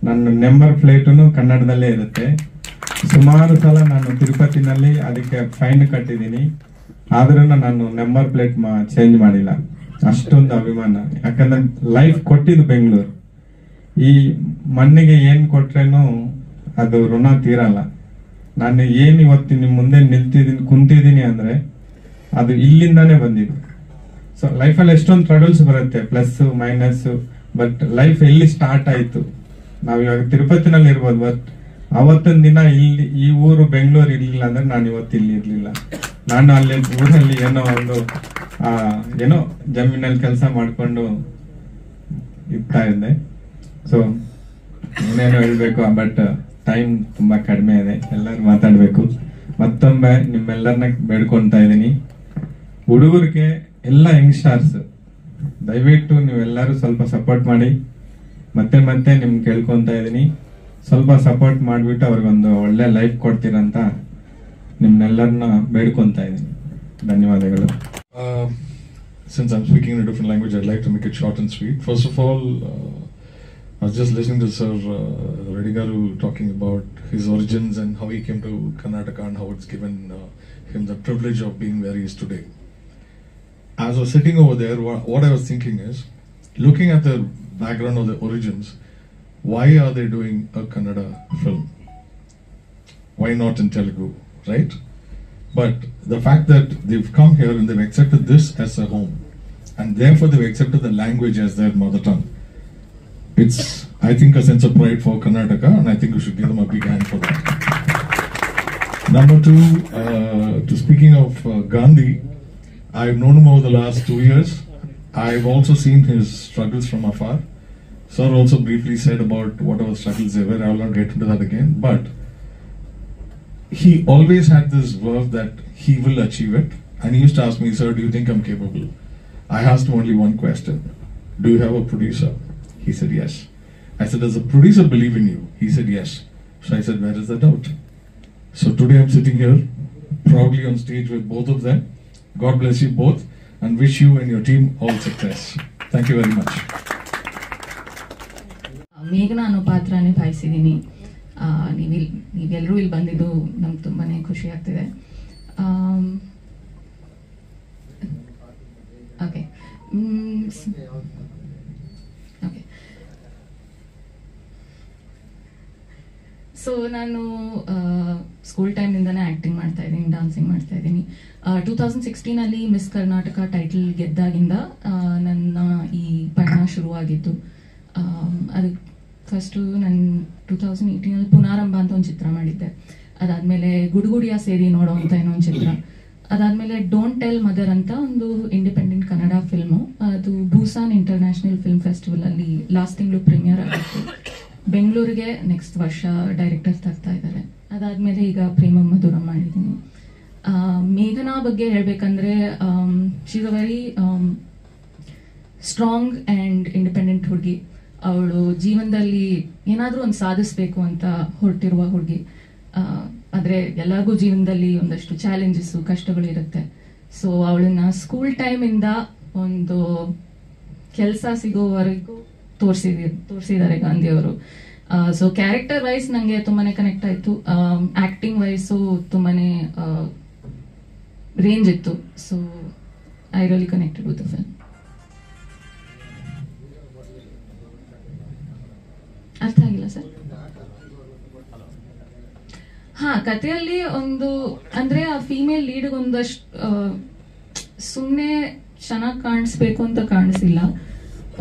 ನನ್ನ ನಂಬರ್ ಪ್ಲೇಟು ಕನ್ನಡದಲ್ಲೇ ಇರುತ್ತೆ. ಸುಮಾರು ಸಲ ನಾನು ತಿರುಪತಿನಲ್ಲಿ ಅದಕ್ಕೆ ಫೈನ್ ಕಟ್ಟಿದ್ದೀನಿ, ಆದ್ರೂ ನಾನು ನಂಬರ್ ಪ್ಲೇಟ್ ಚೇಂಜ್ ಮಾಡಿಲ್ಲ. ಅಷ್ಟೊಂದು ಅಭಿಮಾನ, ಯಾಕಂದ್ರೆ ಲೈಫ್ ಕೊಟ್ಟಿದ್ದು ಬೆಂಗಳೂರು. ಈ ಮಣ್ಣಿಗೆ ಏನ್ ಕೊಟ್ರೇನು ಅದು ಋಣ ತೀರಲ್ಲ. ನಾನು ಏನ್ ಇವತ್ತು ನಿಮ್ ಮುಂದೆ ಕುಂತಿದ್ದೀನಿ ಅಂದ್ರೆ ಅದು ಇಲ್ಲಿಂದಾನೇ ಬಂದಿದ್ದು. ಸೊ ಲೈಫಲ್ಲಿ ಎಷ್ಟೊಂದು ಸ್ಟ್ರಗಲ್ಸ್ ಬರುತ್ತೆ, ಪ್ಲಸ್ ಮೈನಸ್, ಬಟ್ ಲೈಫ್ ಎಲ್ಲಿ ಸ್ಟಾರ್ಟ್ ಆಯ್ತು, ನಾವ್ ಇವಾಗ ತಿರುಪತಿನಲ್ಲಿ ಇರ್ಬೋದು, ಬಟ್ ಅವತ್ತೊಂದ್ ದಿನ ಇಲ್ಲಿ ಈ ಊರು ಬೆಂಗಳೂರು ಇರ್ಲಿಲ್ಲ ಅಂದ್ರೆ ನಾನು ಇವತ್ತು ಇಲ್ಲಿ ಇರ್ಲಿಲ್ಲ. ನಾನು ಅಲ್ಲಿ ಊರಲ್ಲಿ ಏನೋ ಜಮೀನಲ್ಲಿ ಕೆಲಸ ಮಾಡ್ಕೊಂಡು ಇರ್ತಾ ಇದ್ದೆ. ಸೊ ಏನೇನೋ ಹೇಳ್ಬೇಕು, ಬಟ್ ಟೈಮ್ ತುಂಬಾ ಕಡಿಮೆ ಇದೆ, ಎಲ್ಲರೂ ಮಾತಾಡ್ಬೇಕು. ಮತ್ತೊಮ್ಮೆ ನಿಮ್ಮೆಲ್ಲರನ್ನ ಬೇಡ್ಕೊಂತಾ ಇದೀನಿ, ಹುಡುಗರಿಗೆ ಎಲ್ಲ ಯಂಗ್ಸ್ಟರ್ಸ್ ದಯವಿಟ್ಟು ನೀವೆಲ್ಲರೂ ಸ್ವಲ್ಪ ಸಪೋರ್ಟ್ ಮಾಡಿ. ಮತ್ತೆ ಮತ್ತೆ ನಿಮ್ಗೆ ಕೇಳ್ಕೊಂತ ಇದೀನಿ, ಸ್ವಲ್ಪ ಸಪೋರ್ಟ್ ಮಾಡ್ಬಿಟ್ಟು ಅವ್ರಿಗೊಂದು ಒಳ್ಳೆ ಲೈಫ್ ಕೊಡ್ತೀರಂತ ನಿಮ್ನೆಲ್ಲರನ್ನ ಬೇಡ್ಕೊಂತ ಇದೀನಿ. ಧನ್ಯವಾದಗಳು. Since I'm speaking in a different language, I'd like to make it short and sweet. First of all, I was just listening to Sir Reddy Garu talking about his origins and how he came to Karnataka and how it's given him the privilege of being where he is today. As I was sitting over there, what I was thinking is, looking at the background of the origins, why are they doing a Kannada film? Why not in Telugu, right? But the fact that they've come here and they've accepted this as a home, and therefore they've accepted the language as their mother tongue, it's, I think, a sense of pride for Karnataka, and I think we should give them a big hand for that. Number two, to speaking of Gandhi, I've known him over the last 2 years. I've also seen his struggles from afar. Sir also briefly said about whatever struggles there were. I will not get into that again, but he always had this verve that he will achieve it, and he used to ask me, "Sir, do you think I'm capable?" I asked him only one question: "Do you have a producer?" He said yes. I said, "Does the producer believe in you?" He said yes. So I said, "Where is the doubt?" So today I'm sitting here proudly on stage with both of them. God bless you both and wish you and your team all success. Thank you very much. ಮೇಘನಾ ಅನ್ನೋ ಪಾತ್ರನೇ ಭಾವಿಸಿದ್ದೀನಿ. ನೀವೆಲ್ಲರೂ ಇಲ್ಲಿ ಬಂದಿದ್ದು ನಮ್ಗೆ ತುಂಬಾ ಖುಷಿ ಆಗ್ತಿದೆ. Okay okay so ನಾನು ಸ್ಕೂಲ್ ಟೈಮ್ನಿಂದನೇ ಆ್ಯಕ್ಟಿಂಗ್ ಮಾಡ್ತಾ ಇದ್ದೀನಿ, ಡಾನ್ಸಿಂಗ್ ಮಾಡ್ತಾ ಇದ್ದೀನಿ. 2016 ಮಿಸ್ ಕರ್ನಾಟಕ ಟೈಟಲ್ ಗೆದ್ದಾಗಿಂದ ನನ್ನ ಈ ಪಯಣ ಶುರುವಾಗಿದ್ದು. ಅದು ಫಸ್ಟು ನಾನು 2018 ಪುನಾರಂಭ ಅಂತ ಒಂದು ಚಿತ್ರ ಮಾಡಿದ್ದೆ. ಅದಾದಮೇಲೆ ಗುಡುಗುಡಿಯ ಸೇರಿ ನೋಡೋ ಅಂತ ಏನೋ ಒಂದು ಚಿತ್ರ. ಅದಾದಮೇಲೆ ಡೋಂಟ್ ಟೆಲ್ ಮದರ್ ಅಂತ ಒಂದು ಇಂಡಿಪೆಂಡೆಂಟ್ ಕನ್ನಡ ಫಿಲ್ಮು, ಅದು ಬೂಸಾನ್ ಇಂಟರ್ನ್ಯಾಷನಲ್ ಫಿಲ್ಮ್ ಫೆಸ್ಟಿವಲಲ್ಲಿ ಲಾಸ್ಟ್ ತಿಂಗಳು ಪ್ರೀಮಿಯರ್ ಆಗಿತ್ತು. ಬೆಂಗಳೂರಿಗೆ ನೆಕ್ಸ್ಟ್ ವರ್ಷ ಡೈರೆಕ್ಟರ್ ತರ್ತಾ ಇದ್ದಾರೆ. ಅದಾದಮೇಲೆ ಈಗ ಪ್ರೇಮ ಮಧುರ ಮಾಡಿದ್ದೀನಿ. ಮೇಘನಾ ಬಗ್ಗೆ ಹೇಳಬೇಕಂದ್ರೆ she is a very strong and independent ಹುಡುಗಿ. ಅವಳು ಜೀವನದಲ್ಲಿ ಏನಾದರೂ ಒಂದು ಸಾಧಿಸ್ಬೇಕು ಅಂತ ಹೊರಟಿರುವ ಹುಡುಗಿ. ಆದರೆ ಎಲ್ಲರಿಗೂ ಜೀವನದಲ್ಲಿ ಒಂದಷ್ಟು ಚಾಲೆಂಜಸ್ಸು, ಕಷ್ಟಗಳು ಇರುತ್ತೆ. ಸೊ ಅವಳನ್ನ ಸ್ಕೂಲ್ ಟೈಮಿಂದ ಒಂದು ಕೆಲಸ ಸಿಗೋವರೆಗೂ ತೋರಿಸಿದ್ದಾರೆ ಗಾಂಧಿಯವರು. ಸೊ ಕ್ಯಾರೆಕ್ಟರ್ ವೈಸ್ ನನಗೆ ತುಂಬಾನೇ ಕನೆಕ್ಟ್ ಆಯಿತು. ಆ್ಯಕ್ಟಿಂಗ್ ವೈಸು ತುಂಬಾನೇ ರೇಂಜ್ ಇತ್ತು. So I really connected with the film. ಅರ್ಥ ಆಗಿಲ್ಲ ಸರ್? ಹಾ, ಕಥೆಯಲ್ಲಿ ಒಂದು ಅಂದ್ರೆ ಆ ಫೀಮೇಲ್ ಲೀಡ್ಗೆ ಒಂದಷ್ಟು ಸುಮ್ಮನೆ ಚೆನ್ನಾಗಿ ಕಾಣಿಸ್ಬೇಕು ಅಂತ ಕಾಣಿಸಿಲ್ಲ.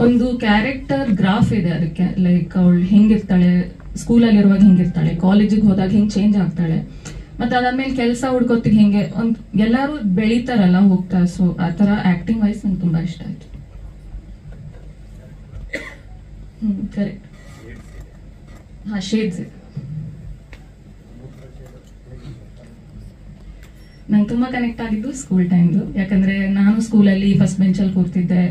ಒಂದು ಕ್ಯಾರೆಕ್ಟರ್ ಗ್ರಾಫ್ ಇದೆ ಅದಕ್ಕೆ. ಲೈಕ್ ಅವಳು ಹೆಂಗಿರ್ತಾಳೆ, ಸ್ಕೂಲಲ್ಲಿ ಇರುವಾಗ ಹೆಂಗಿರ್ತಾಳೆ, ಕಾಲೇಜಿಗೆ ಹೋದಾಗ ಹೆಂಗ್ ಚೇಂಜ್ ಆಗ್ತಾಳೆ, ಮತ್ತೆ ಅದಾದ್ಮೇಲೆ ಕೆಲಸ ಹುಡ್ಕೋತಿಗೆ ಹೆಂಗೆ ಎಲ್ಲಾರು ಬೆಳೀತಾರಲ್ಲ ಹೋಗ್ತಾ. ಸೊ ಆ ತರ ಆಕ್ಟಿಂಗ್ ವೈಸ್ ನಂಗೆ ತುಂಬಾ ಇಷ್ಟ ಆಯ್ತು. ಕರೆಕ್ಟ್. ಹಾ, ಶೇಡ್ಸ್ ಇದೆ. ನಂಗೆ ತುಂಬಾ ಕನೆಕ್ಟ್ ಆಗಿದ್ದು ಸ್ಕೂಲ್ ಟೈಮ್ದು. ಯಾಕಂದ್ರೆ ನಾನು ಸ್ಕೂಲಲ್ಲಿ ಫಸ್ಟ್ ಬೆಂಚಲ್ಲಿ ಕೂರ್ತಿದ್ದೆ,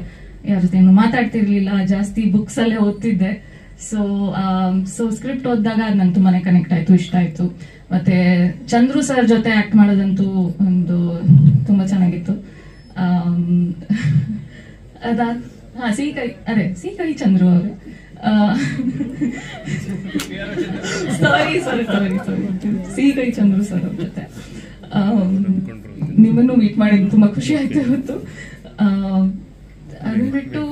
ಯಾರ ಜೊತೆ ಏನು ಮಾತಾಡ್ತಿರ್ಲಿಲ್ಲ, ಜಾಸ್ತಿ ಬುಕ್ಸ್ ಅಲ್ಲೇ ಓದ್ತಿದ್ದೆ. ಸೊ ಸ್ಕ್ರಿಪ್ಟ್ ಓದಿದಾಗ ಅದು ನಂಗೆ ತುಂಬಾನೇ ಕನೆಕ್ಟ್ ಆಯ್ತು, ಇಷ್ಟ ಆಯ್ತು. ಮತ್ತೆ ಚಂದ್ರು ಸರ್ ಜೊತೆ ಆಕ್ಟ್ ಮಾಡೋದಂತೂ ಒಂದು ತುಂಬಾ ಚೆನ್ನಾಗಿತ್ತು. ಸಿಕೈ ಚಂದ್ರು ಅವರು. ಸಾರಿ ಸಿಕೈ ಚಂದ್ರು ಸರ್ ಅವ್ರ ಜೊತೆ ನಿಮ್ಮನ್ನು ಮೀಟ್ ಮಾಡಿ ತುಂಬಾ ಖುಷಿ ಆಯ್ತು ಇವತ್ತು. ಅದನ್ನ ಬಿಟ್ಟು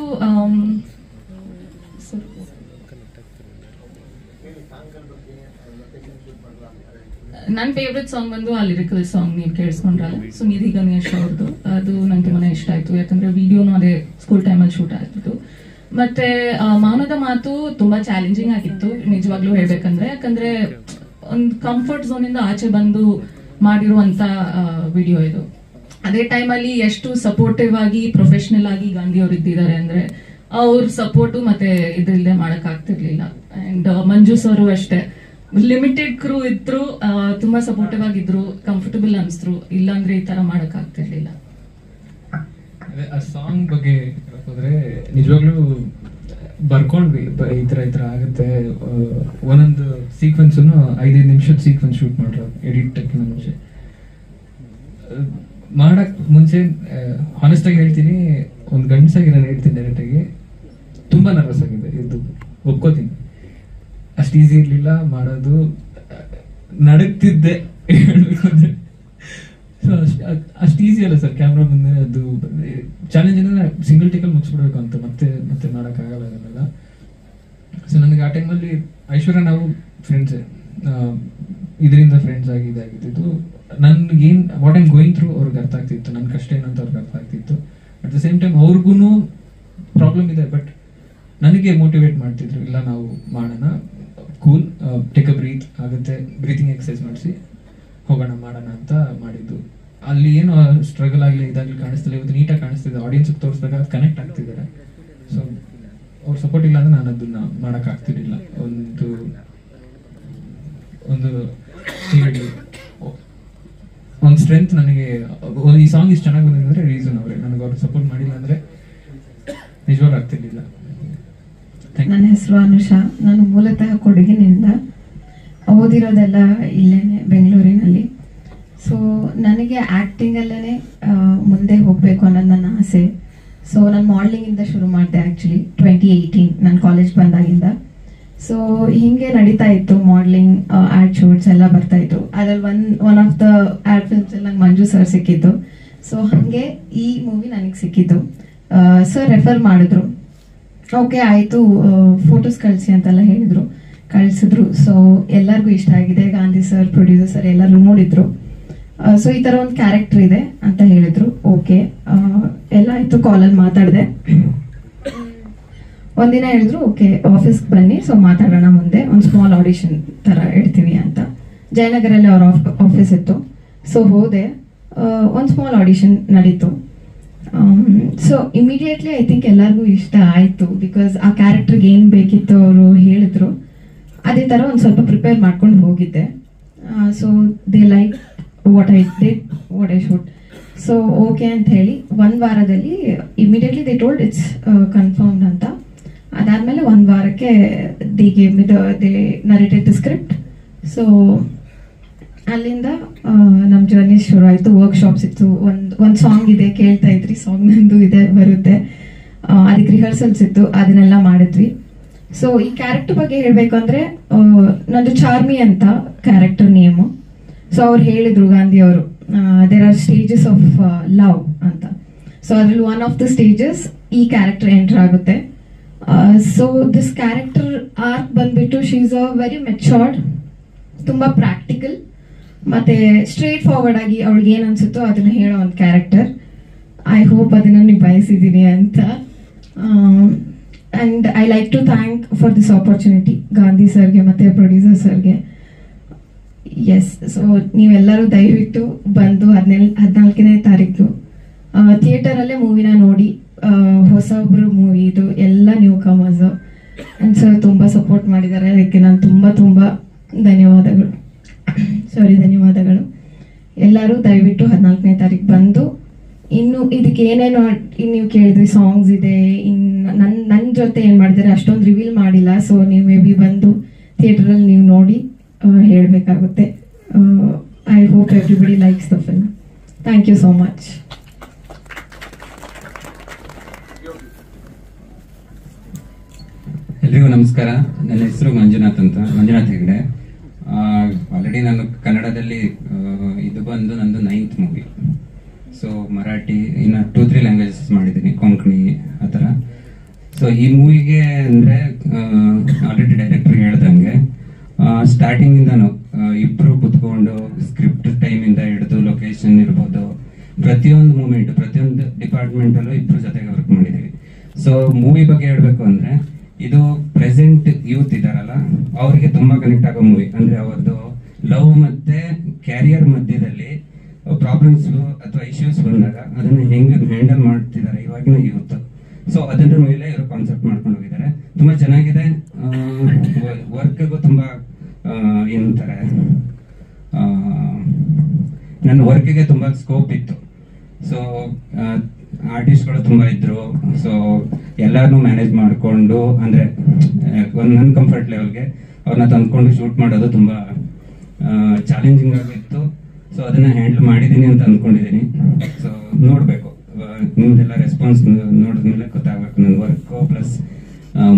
ನನ್ನ ಫೇವ್ರೆಟ್ ಸಾಂಗ್ ಬಂದು ಆ ಲಿರಿಕಲ್ ಸಾಂಗ್ ನೀವು ಕೇಳಿಸ್ಕೊಂಡ್ರಲ್ಲ, ಸುನಿಧಿ ಗಣೇಶ್ ಅವ್ರದ್ದು. ಅದು ನಂಗೆ ತುಂಬಾನೇ ಇಷ್ಟ ಆಯ್ತು, ಯಾಕಂದ್ರೆ ವಿಡಿಯೋನು ಅದೇ ಸ್ಕೂಲ್ ಟೈಮಲ್ಲಿ ಶೂಟ್ ಆಗಿತ್ತು. ಮತ್ತೆ ಮೌನದ ಮಾತು ತುಂಬಾ ಚಾಲೆಂಜಿಂಗ್ ಆಗಿತ್ತು ನಿಜವಾಗ್ಲೂ ಹೇಳ್ಬೇಕಂದ್ರೆ. ಯಾಕಂದ್ರೆ ಒಂದು ಕಂಫರ್ಟ್ ಝೋನ್ ಇಂದ ಆಚೆ ಬಂದು ಮಾಡಿರುವಂತ ವಿಡಿಯೋ ಇದು. ಅದೇ ಟೈಮಲ್ಲಿ ಎಷ್ಟು ಸಪೋರ್ಟಿವ್ ಆಗಿ ಪ್ರೊಫೆಷನಲ್ ಆಗಿ ಗಾಂಧಿ ಅವ್ರು ಇದ್ದಿದ್ದಾರೆ ಅಂದ್ರೆ ಅವ್ರ ಸಪೋರ್ಟು ಮತ್ತೆ ಇದಿಲ್ಲದೆ ಮಾಡಕ್ ಆಗ್ತಿರ್ಲಿಲ್ಲ. ಅಂಡ್ ಮಂಜು ಸರ್ ಅಷ್ಟೇ, ಲಿಮಿಟೆಡ್ ಕ್ರೂ ಇದ್ರು, ತುಂಬಾ ಸಪೋರ್ಟಿವ್ ಆಗಿದ್ರು, ಕಂಫರ್ಟಬಲ್ ಅನ್ಸ್ರು. ಇಲ್ಲಾಂದ್ರೆ ಈ ತರ ಮಾಡಕ್ ಆಗ್ತಿರ್ಲಿಲ್ಲ. ಆ ಸಾಂಗ್ ಬಗ್ಗೆ ಹೋದ್ರೆ ನಿಜವಾಗ್ಲೂ ಬರ್ಕೊಂಡ್ವಿ, ಈ ತರ ಆಗುತ್ತೆ. ಒಂದೊಂದು ಸೀಕ್ವೆನ್ಸ್ 5 ನಿಮಿಷದ ಸೀಕ್ವೆನ್ಸ್ ಶೂಟ್ ಮಾಡ್ರು ಎಡಿಟ್ ಮುಂಚೆ. ಮಾಡಕ್ ಮುಂಚೆ ಹಾನೆಸ್ಟ್ ಆಗಿ ಹೇಳ್ತೀನಿ, ಒಂದು ಗಂಡಸಾಗಿ ನಾನು ಹೇಳ್ತೀನಿ ಡೈರೆಕ್ಟ್ ಆಗಿ, ತುಂಬಾ ನರ್ವಸ್ ಆಗಿದೆ. ಇದು ಒಪ್ಕೋತೀನಿ, ಅಷ್ಟು ಈಸಿ ಇರ್ಲಿಲ್ಲ ಮಾಡೋದು, ನಡಕ್ತಿದ್ದೆ ಹೇಳ್ಬೇಕು ಅಂದ್ರೆ. ಅಷ್ಟು ಈಸಿ ಅಲ್ಲ ಸರ್ ಕ್ಯಾಮ್ರಾ ಮುಂದೆ. ಅದು ಚಾಲೆಂಜ್ ಅಂದ್ರೆ ಸಿಂಗಲ್ ಟೇಕಲ್ಲಿ ಮುಗಿಸ್ಬಿಡ್ಬೇಕು ಅಂತ ಮತ್ತೆ ಮತ್ತೆ ಮಾಡೋಕ್ಕಾಗಲ್ಲ ಅದನ್ನೆಲ್ಲ. ಸೊ ನನಗೆ ಆ ಟೈಮಲ್ಲಿ ಐಶ್ವರ್ಯ ನಾವು ಫ್ರೆಂಡ್ಸೇ, ಇದರಿಂದ ಫ್ರೆಂಡ್ಸ್ ಆಗಿ ಇದಾಗಿದ್ದು. ನನ್ಗೆ ಏನ್ ವಾಟ್ ಐಮ್ ಗೋಯಿಂಗ್ ಥ್ರೂ ಅವ್ರಿಗೆ ಅರ್ಥ ಆಗ್ತಿತ್ತು, ನನ್ನ ಕಷ್ಟ ಏನಂತ ಅವ್ರಿಗೆ ಅರ್ಥ ಆಗ್ತಿತ್ತು. ಅಟ್ ದ ಸೇಮ್ ಟೈಮ್ ಅವ್ರಿಗೂ ಪ್ರಾಬ್ಲಮ್ ಇದೆ, ಬಟ್ ನನಗೆ ಮೋಟಿವೇಟ್ ಮಾಡ್ತಿದ್ರು, ಇಲ್ಲ ನಾವು ಮಾಡೋಣ, ಕೂಲ್, ಟೇಕ್ ಅ ಬ್ರೀತ್ ಆಗುತ್ತೆ, ಬ್ರೀತಿಂಗ್ ಎಕ್ಸರ್ಸೈಸ್ ಮಾಡಿಸಿ ಹೋಗೋಣ ಮಾಡೋಣ ಅಂತ ಮಾಡಿದ್ದು. ಅಲ್ಲಿ ಏನು ಸ್ಟ್ರಗಲ್ ಆಗಲಿ ಇದಾಗಲಿ ಕಾಣಿಸ್ತಿಲ್ಲ, ಇವತ್ತು ನೀಟಾಗಿ ಕಾಣಿಸ್ತಿದೆ, ಆಡಿಯನ್ಸ್ಗೆ ತೋರಿಸಿದಾಗ ಕನೆಕ್ಟ್ ಆಗ್ತಿದ್ದಾರೆ. ಸೊ ಅವ್ರ ಸಪೋರ್ಟ್ ಇಲ್ಲ ಅಂದ್ರೆ ನಾನು ಅದನ್ನ ಮಾಡಕ್ ಆಗ್ತಿರ್ಲಿಲ್ಲ. ಒಂದು ಸ್ಟ್ರೆಂತ್ ನನಗೆ, ಈ ಸಾಂಗ್ ಇಷ್ಟು ಚೆನ್ನಾಗಿ ಬಂದಿದೆ ಅಂದ್ರೆ ರೀಸನ್ ಅವರೇ. ನನಗೆ ಅವ್ರು ಸಪೋರ್ಟ್ ಮಾಡಿಲ್ಲ ಅಂದ್ರೆ ನಿಜವಾಗ್ಲೂ ಆಗ್ತಿರ್ಲಿಲ್ಲ. ನನ್ನ ಹೆಸರು ಅನುಷಾ, ನಾನು ಮೂಲತಃ ಕೊಡಗಿನಿಂದ, ಓದಿರೋದೆಲ್ಲ ಇಲ್ಲೇನೆ ಬೆಂಗಳೂರಿನಲ್ಲಿ. ಸೊ ನನಗೆ ಆ್ಯಕ್ಟಿಂಗಲ್ಲೇ ಮುಂದೆ ಹೋಗಬೇಕು ಅನ್ನೋದು ನನ್ನ ಆಸೆ. ಸೊ ನಾನು ಮಾಡಲಿಂಗಿಂದ ಶುರು ಮಾಡಿದೆ ಆ್ಯಕ್ಚುಲಿ 2018 ನಾನು ಕಾಲೇಜ್ ಬಂದಾಗಿಂದ. ಸೊ ಹೀಗೆ ನಡೀತಾ ಇತ್ತು ಮಾಡಲಿಂಗ್, ಆ್ಯಡ್ ಶೂಟ್ಸ್ ಎಲ್ಲ ಬರ್ತಾ ಇತ್ತು. ಅದ್ರಲ್ಲಿ one of the add films ಅಲ್ಲಿ ನಂಗೆ ಮಂಜು ಸರ್ ಸಿಕ್ಕಿದ್ದು. ಸೊ ಹಾಗೆ ಈ ಮೂವಿ ನನಗೆ ಸಿಕ್ಕಿದ್ದು. ಸರ್ ರೆಫರ್ ಮಾಡಿದ್ರು, ಓಕೆ ಆಯಿತು ಫೋಟೋಸ್ ಕಳಿಸಿ ಅಂತೆಲ್ಲ ಹೇಳಿದರು, ಕಳಿಸಿದ್ರು. ಸೊ ಎಲ್ಲರಿಗೂ ಇಷ್ಟ ಆಗಿದೆ, ಗಾಂಧಿ ಸರ್, ಪ್ರೊಡ್ಯೂಸರ್ ಸರ್ ಎಲ್ಲರೂ ನೋಡಿದ್ರು. ಸೊ ಈ ಥರ ಒಂದು ಕ್ಯಾರೆಕ್ಟರ್ ಇದೆ ಅಂತ ಹೇಳಿದ್ರು. ಓಕೆ ಎಲ್ಲ ಆಯಿತು, ಕಾಲಲ್ಲಿ ಮಾತಾಡಿದೆ. ಒಂದಿನ ಹೇಳಿದ್ರು ಓಕೆ ಆಫೀಸ್ಗೆ ಬನ್ನಿ, ಸೊ ಮಾತಾಡೋಣ ಮುಂದೆ, ಒಂದು ಸ್ಮಾಲ್ ಆಡಿಷನ್ ಥರ ಇಡ್ತೀವಿ ಅಂತ. ಜಯನಗರಲ್ಲಿ ಅವ್ರ ಆಫೀಸ್ ಇತ್ತು. ಸೊ ಹೋದೆ, ಒಂದು ಸ್ಮಾಲ್ ಆಡಿಷನ್ ನಡೀತು. ಸೊ ಇಮಿಡಿಯೇಟ್ಲಿ ಐ ಥಿಂಕ್ ಎಲ್ಲರಿಗೂ ಇಷ್ಟ ಆಯಿತು, ಬಿಕಾಸ್ ಆ ಕ್ಯಾರೆಕ್ಟರ್ಗೆ ಏನು ಬೇಕಿತ್ತು ಅವರು ಹೇಳಿದ್ರು. ಅದೇ ಥರ ಒಂದು ಸ್ವಲ್ಪ ಪ್ರಿಪೇರ್ ಮಾಡ್ಕೊಂಡು ಹೋಗಿದ್ದೆ. So they like what I did, what I should. So okay ಅಂತ ಹೇಳಿ ಒಂದು ವಾರದಲ್ಲಿ immediately they told it's confirmed ಅಂತ. ಅದಾದಮೇಲೆ ಒಂದು ವಾರಕ್ಕೆ they gave me they narrated the script. So ಅಲ್ಲಿಂದ ನಮ್ಮ ಜರ್ನಿ ಶುರು ಆಯಿತು. ವರ್ಕ್ಶಾಪ್ಸ್ ಇತ್ತು, ಒಂದು ಸಾಂಗ್ ಇದೆ ಕೇಳ್ತಾ ಇದ್ರಿ, ಸಾಂಗ್ ನಂದು ಇದೆ ಬರುತ್ತೆ, ಅದಕ್ಕೆ ರಿಹರ್ಸಲ್ಸ್ ಇತ್ತು, ಅದನ್ನೆಲ್ಲ ಮಾಡಿದ್ವಿ. ಸೊ ಈ ಕ್ಯಾರೆಕ್ಟರ್ ಬಗ್ಗೆ ಹೇಳಬೇಕಂದ್ರೆ, ನಂದು ಚಾರ್ಮಿ ಅಂತ ಕ್ಯಾರೆಕ್ಟರ್ ನೇಮು. ಸೊ ಅವ್ರು ಹೇಳಿದ್ರು ಗಾಂಧಿ ಅವರು, there are stages of love ಅಂತ. ಸೊ ಅದ್ರಲ್ಲಿ ಒನ್ ಆಫ್ ದ ಸ್ಟೇಜಸ್ ಈ ಕ್ಯಾರೆಕ್ಟರ್ ಎಂಟರ್ ಆಗುತ್ತೆ. ಸೊ ದಿಸ್ ಕ್ಯಾರೆಕ್ಟರ್ ಆರ್ಕ್ ಬಂದ್ಬಿಟ್ಟು she is a very matured, ತುಂಬಾ ಪ್ರಾಕ್ಟಿಕಲ್ ಮತ್ತೆ ಸ್ಟ್ರೇಟ್ ಫಾರ್ವರ್ಡ್ ಆಗಿ ಅವಳಿಗೆ ಏನ್ ಅನ್ಸುತ್ತೋ ಅದನ್ನ ಹೇಳೋ ಒಂದು ಕ್ಯಾರೆಕ್ಟರ್. ಐ ಹೋಪ್ ಅದನ್ನ ನಿಭಾಯಿಸಿದ್ದೀನಿ ಅಂತ. And I like to thank for this opportunity Gandhi ಸರ್ಗೆ ಮತ್ತು ಪ್ರೊಡ್ಯೂಸರ್ ಸರ್ಗೆ. ಎಸ್, ಸೊ ನೀವೆಲ್ಲರೂ ದಯವಿಟ್ಟು ಬಂದು 14ನೇ ತಾರೀಕು ಥಿಯೇಟರಲ್ಲೇ ಮೂವಿನ ನೋಡಿ. ಹೊಸೊಬ್ರು ಮೂವಿ ಇದು, ಎಲ್ಲ ನ್ಯೂ ಕಮರ್ಸ್. ಆ್ಯಂಡ್ ಸರ್ ತುಂಬ ಸಪೋರ್ಟ್ ಮಾಡಿದ್ದಾರೆ, ಅದಕ್ಕೆ ನಾನು ತುಂಬ ಧನ್ಯವಾದಗಳು. ಧನ್ಯವಾದಗಳು. ಎಲ್ಲರೂ ದಯವಿಟ್ಟು 14ನೇ ತಾರೀಕು ಬಂದು, ಇನ್ನು ಇದಕ್ಕೆ ಏನೇನು ನೀವು ಕೇಳಿದ್ರಿ, ಸಾಂಗ್ಸ್ ಇದೆ, ನನ್ನ ಜೊತೆ ಏನು ಮಾಡಿದ್ದಾರೆ ಅಷ್ಟೊಂದು ರಿವೀಲ್ ಮಾಡಿಲ್ಲ. ಸೊ ನೀವು ಮೇ ಬಿ ಬಂದು ಥಿಯೇಟರಲ್ಲಿ ನೀವು ನೋಡಿ ಹೇಳಬೇಕಾಗುತ್ತೆ. I hope everybody likes the film. Thank you so much. ಎಲ್ರಿಗೂ ನಮಸ್ಕಾರ. ನನ್ನ ಹೆಸರು ಮಂಜುನಾಥ್ ಹೆಗ್ಡೆ. ಆಲ್ರೆಡಿ ನಾನು ಕನ್ನಡದಲ್ಲಿ ಇದು ಬಂದು ನಂದು 9th ಮೂವಿ. ಸೊ ಮರಾಠಿ ಇನ್ನು 2-3 ಲ್ಯಾಂಗ್ವೇಜಸ್ ಮಾಡಿದ್ದೀನಿ, ಕೊಂಕಣಿ ಆ ಥರ. ಸೊ ಈ ಮೂವಿಗೆ ಅಂದರೆ ಆಲ್ರೆಡಿ ಡೈರೆಕ್ಟರ್ ಹೇಳ್ದಂಗೆ ಸ್ಟಾರ್ಟಿಂಗಿಂದನೂ ಇಬ್ಬರು ಕುತ್ಕೊಂಡು ಸ್ಕ್ರಿಪ್ಟ್ ಟೈಮಿಂದ ಹಿಡಿದು ಲೊಕೇಶನ್ ಇರ್ಬೋದು, ಪ್ರತಿಯೊಂದು ಮೂಮೆಂಟ್, ಪ್ರತಿಯೊಂದು ಡಿಪಾರ್ಟ್ಮೆಂಟಲ್ಲೂ ಇಬ್ಬರು ಜೊತೆಗೆ ವರ್ಕ್ ಮಾಡಿದ್ದೀವಿ. ಸೊ ಮೂವಿ ಬಗ್ಗೆ ಹೇಳಬೇಕು ಅಂದರೆ ಇದು ಪ್ರೆಸೆಂಟ್ ಯೂತ್ ಇದಾರಲ್ಲ ಅವ್ರಿಗೆ ತುಂಬಾ ಕನೆಕ್ಟ್ ಆಗೋ ಮೂವಿ. ಅಂದ್ರೆ ಅವ್ರದ್ದು ಲವ್ ಮತ್ತೆ ಕ್ಯಾರಿಯರ್ ಮಧ್ಯದಲ್ಲಿ ಪ್ರಾಬ್ಲಮ್ಸ್ ಅಥವಾ ಇಶ್ಯೂಸ್ ಬಂದಾಗ ಅದನ್ನ ಹೆಂಗೆ ಹ್ಯಾಂಡಲ್ ಮಾಡ್ತಿದ್ದಾರೆ ಇವಾಗಿನ ಯೂತ್. ಸೊ ಅದರ ಮೇಲೆ ಇವರು ಕಾನ್ಸೆಪ್ಟ್ ಮಾಡ್ಕೊಂಡು ಹೋಗಿದ್ದಾರೆ. ತುಂಬಾ ಚೆನ್ನಾಗಿದೆ. ವರ್ಕ್ಗೂ ತುಂಬಾ ಏನಂತಾರೆ, ನನ್ನ ವರ್ಕ್ಗೆ ತುಂಬಾ ಸ್ಕೋಪ್ ಇತ್ತು. ಸೊ ಆರ್ಟಿಸ್ಟ್ಗಳು ತುಂಬಾ ಇದ್ರು. ಸೊ ಎಲ್ಲಾರನ್ನೂ ಮ್ಯಾನೇಜ್ ಮಾಡಿಕೊಂಡು, ಅಂದ್ರೆ ಒಂದು ನನ್ನ ಕಂಫರ್ಟ್ ಲೆವೆಲ್ಗೆ ಅವ್ರನ್ನ ತಂದ್ಕೊಂಡು ಶೂಟ್ ಮಾಡೋದು ತುಂಬಾ ಚಾಲೆಂಜಿಂಗ್ ಆಗಿತ್ತು. ಸೊ ಅದನ್ನ ಹ್ಯಾಂಡಲ್ ಮಾಡಿದ್ದೀನಿ ಅಂತ ಅಂದ್ಕೊಂಡಿದ್ದೀನಿ. ಸೊ ನೋಡ್ಬೇಕು, ನಿಮ್ದೆಲ್ಲ ರೆಸ್ಪಾನ್ಸ್ ನೋಡಿದ್ಮೇಲೆ ಗೊತ್ತಾಗಬೇಕು ನನ್ನ ವರ್ಕ್ ಪ್ಲಸ್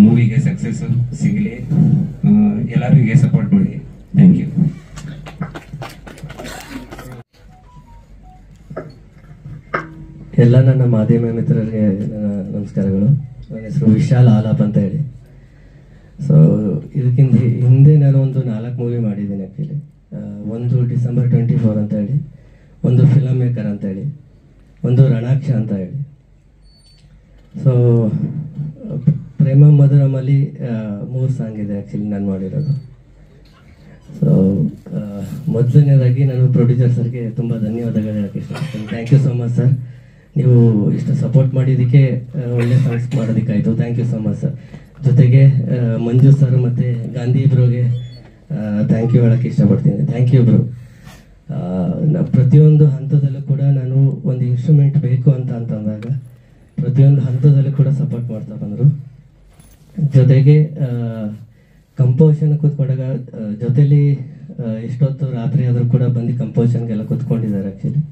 ಮೂವಿಗೆ ಸಕ್ಸಸ್ ಸಿಗಲಿ. ಎಲ್ಲರೂ ಹೀಗೆ ಸಪೋರ್ಟ್ ಮಾಡಿ. Thank you. ಎಲ್ಲ ನನ್ನ ಮಾಧ್ಯಮ ಮಿತ್ರರಿಗೆ ನನ್ನ ನಮಸ್ಕಾರಗಳು. ನನ್ನ ಹೆಸರು ವಿಶಾಲ್ ಆಲಾಪ್ ಅಂತ ಹೇಳಿ. ಸೊ ಇದಕ್ಕಿಂತ ಹಿಂದೆ ನಾನು ಒಂದು 4 ಮೂವಿ ಮಾಡಿದ್ದೀನಿ ಆ್ಯಕ್ಚುಲಿ. ಒಂದು ಡಿಸೆಂಬರ್ 24 ಅಂತ ಹೇಳಿ, ಒಂದು ಫಿಲಮ್ ಮೇಕರ್ ಅಂತ ಹೇಳಿ, ಒಂದು ರಣಾಕ್ಷ ಅಂತ ಹೇಳಿ. ಸೊ ಪ್ರೇಮ ಮಧುರಮಲ್ಲಿ 3 ಸಾಂಗ್ ಇದೆ ಆ್ಯಕ್ಚುಲಿ ನಾನು ಮಾಡಿರೋದು. ಸೊ ಮೊದಲನೇದಾಗಿ ನಾನು ಪ್ರೊಡ್ಯೂಸರ್ ಸರ್ಗೆ ತುಂಬ ಧನ್ಯವಾದಗಳು ಹೇಳೋಕ್ಕೆ ಇಷ್ಟಪಡ್ತೀನಿ. Thank you so much sir. ನೀವು ಇಷ್ಟು ಸಪೋರ್ಟ್ ಮಾಡಿದ್ದಕ್ಕೆ, ಒಳ್ಳೆ ಸಾಂಗ್ಸ್ ಮಾಡೋದಕ್ಕಾಯಿತು. Thank you so much sir. ಜೊತೆಗೆ ಮಂಜು ಸರ್ ಮತ್ತು ಗಾಂಧಿ ಬ್ರೋಗೆ ಥ್ಯಾಂಕ್ ಯು ಹೇಳೋಕ್ಕೆ ಇಷ್ಟಪಡ್ತೀನಿ. Thank you bro. ಪ್ರತಿಯೊಂದು ಹಂತದಲ್ಲೂ ಕೂಡ ನಾನು ಒಂದು ಇನ್ಸ್ಟ್ರೂಮೆಂಟ್ ಬೇಕು ಅಂತಂದಾಗ ಪ್ರತಿಯೊಂದು ಹಂತದಲ್ಲೂ ಕೂಡ ಸಪೋರ್ಟ್ ಮಾಡ್ತಾ ಬಂದರು. ಜೊತೆಗೆ ಕಂಪೋಸಿಷನ್ ಕೂತ್ಕೊಂಡಾಗ ಜೊತೆಲಿ ಎಷ್ಟೊತ್ತು ರಾತ್ರಿ ಆದರೂ ಕೂಡ ಬಂದು ಕಂಪೋಸಿಷನ್ಗೆಲ್ಲ ಕೂತ್ಕೊಂಡಿದ್ದಾರೆ ಆ್ಯಕ್ಚುಲಿ.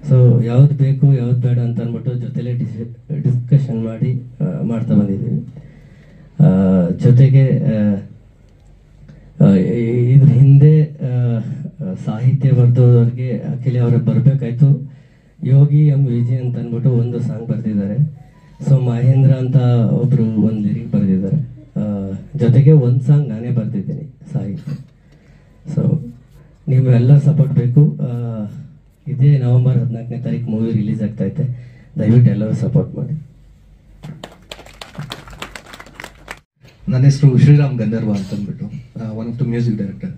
ಸೊ ಯಾವ್ದು ಬೇಕು ಯಾವ್ದು ಬೇಡ ಅಂತ ಅಂದ್ಬಿಟ್ಟು ಜೊತೆಲೇ ಡಿಸ್ಕಷನ್ ಮಾಡಿ ಮಾಡ್ತಾ ಬಂದಿದ್ದೀವಿ. ಜೊತೆಗೆ ಇದ್ರ ಹಿಂದೆ ಸಾಹಿತ್ಯ ಬರೆದವ್ರಿಗೆ ಆ್ಯಕ್ಚುಲಿ ಅವ್ರಿಗೆ ಬರಬೇಕಾಯ್ತು. ಯೋಗಿ ವಿಜಯ್ ಅಂತ ಅಂದ್ಬಿಟ್ಟು ಒಂದು ಸಾಂಗ್ ಬರೆದಿದ್ದಾರೆ. ಸೊ ಮಹೇಂದ್ರ ಅಂತ ಒಬ್ಬರು ಒಂದು ಲಿರಿಕ್ ಬರೆದಿದ್ದಾರೆ. ಜೊತೆಗೆ ಒಂದು ಸಾಂಗ್ ನಾನೇ ಬರೆದಿದ್ದೀನಿ ಸಾಹಿತ್ಯ. ಸೊ ನೀವೆಲ್ಲ ಸಪೋರ್ಟ್ ಬೇಕು. ಇದೇ ನವೆಂಬರ್ 14ನೇ ತಾರೀಕು ಮೂವಿ ರಿಲೀಸ್ ಆಗ್ತೈತೆ. ದಯವಿಟ್ಟು ಎಲ್ಲರೂ ಸಪೋರ್ಟ್ ಮಾಡಿ. ನನ್ನ ಹೆಸರು ಶ್ರೀರಾಮ್ ಗಂಧರ್ವ ಅಂತ ಅಂದ್ಬಿಟ್ಟು, one of the music director.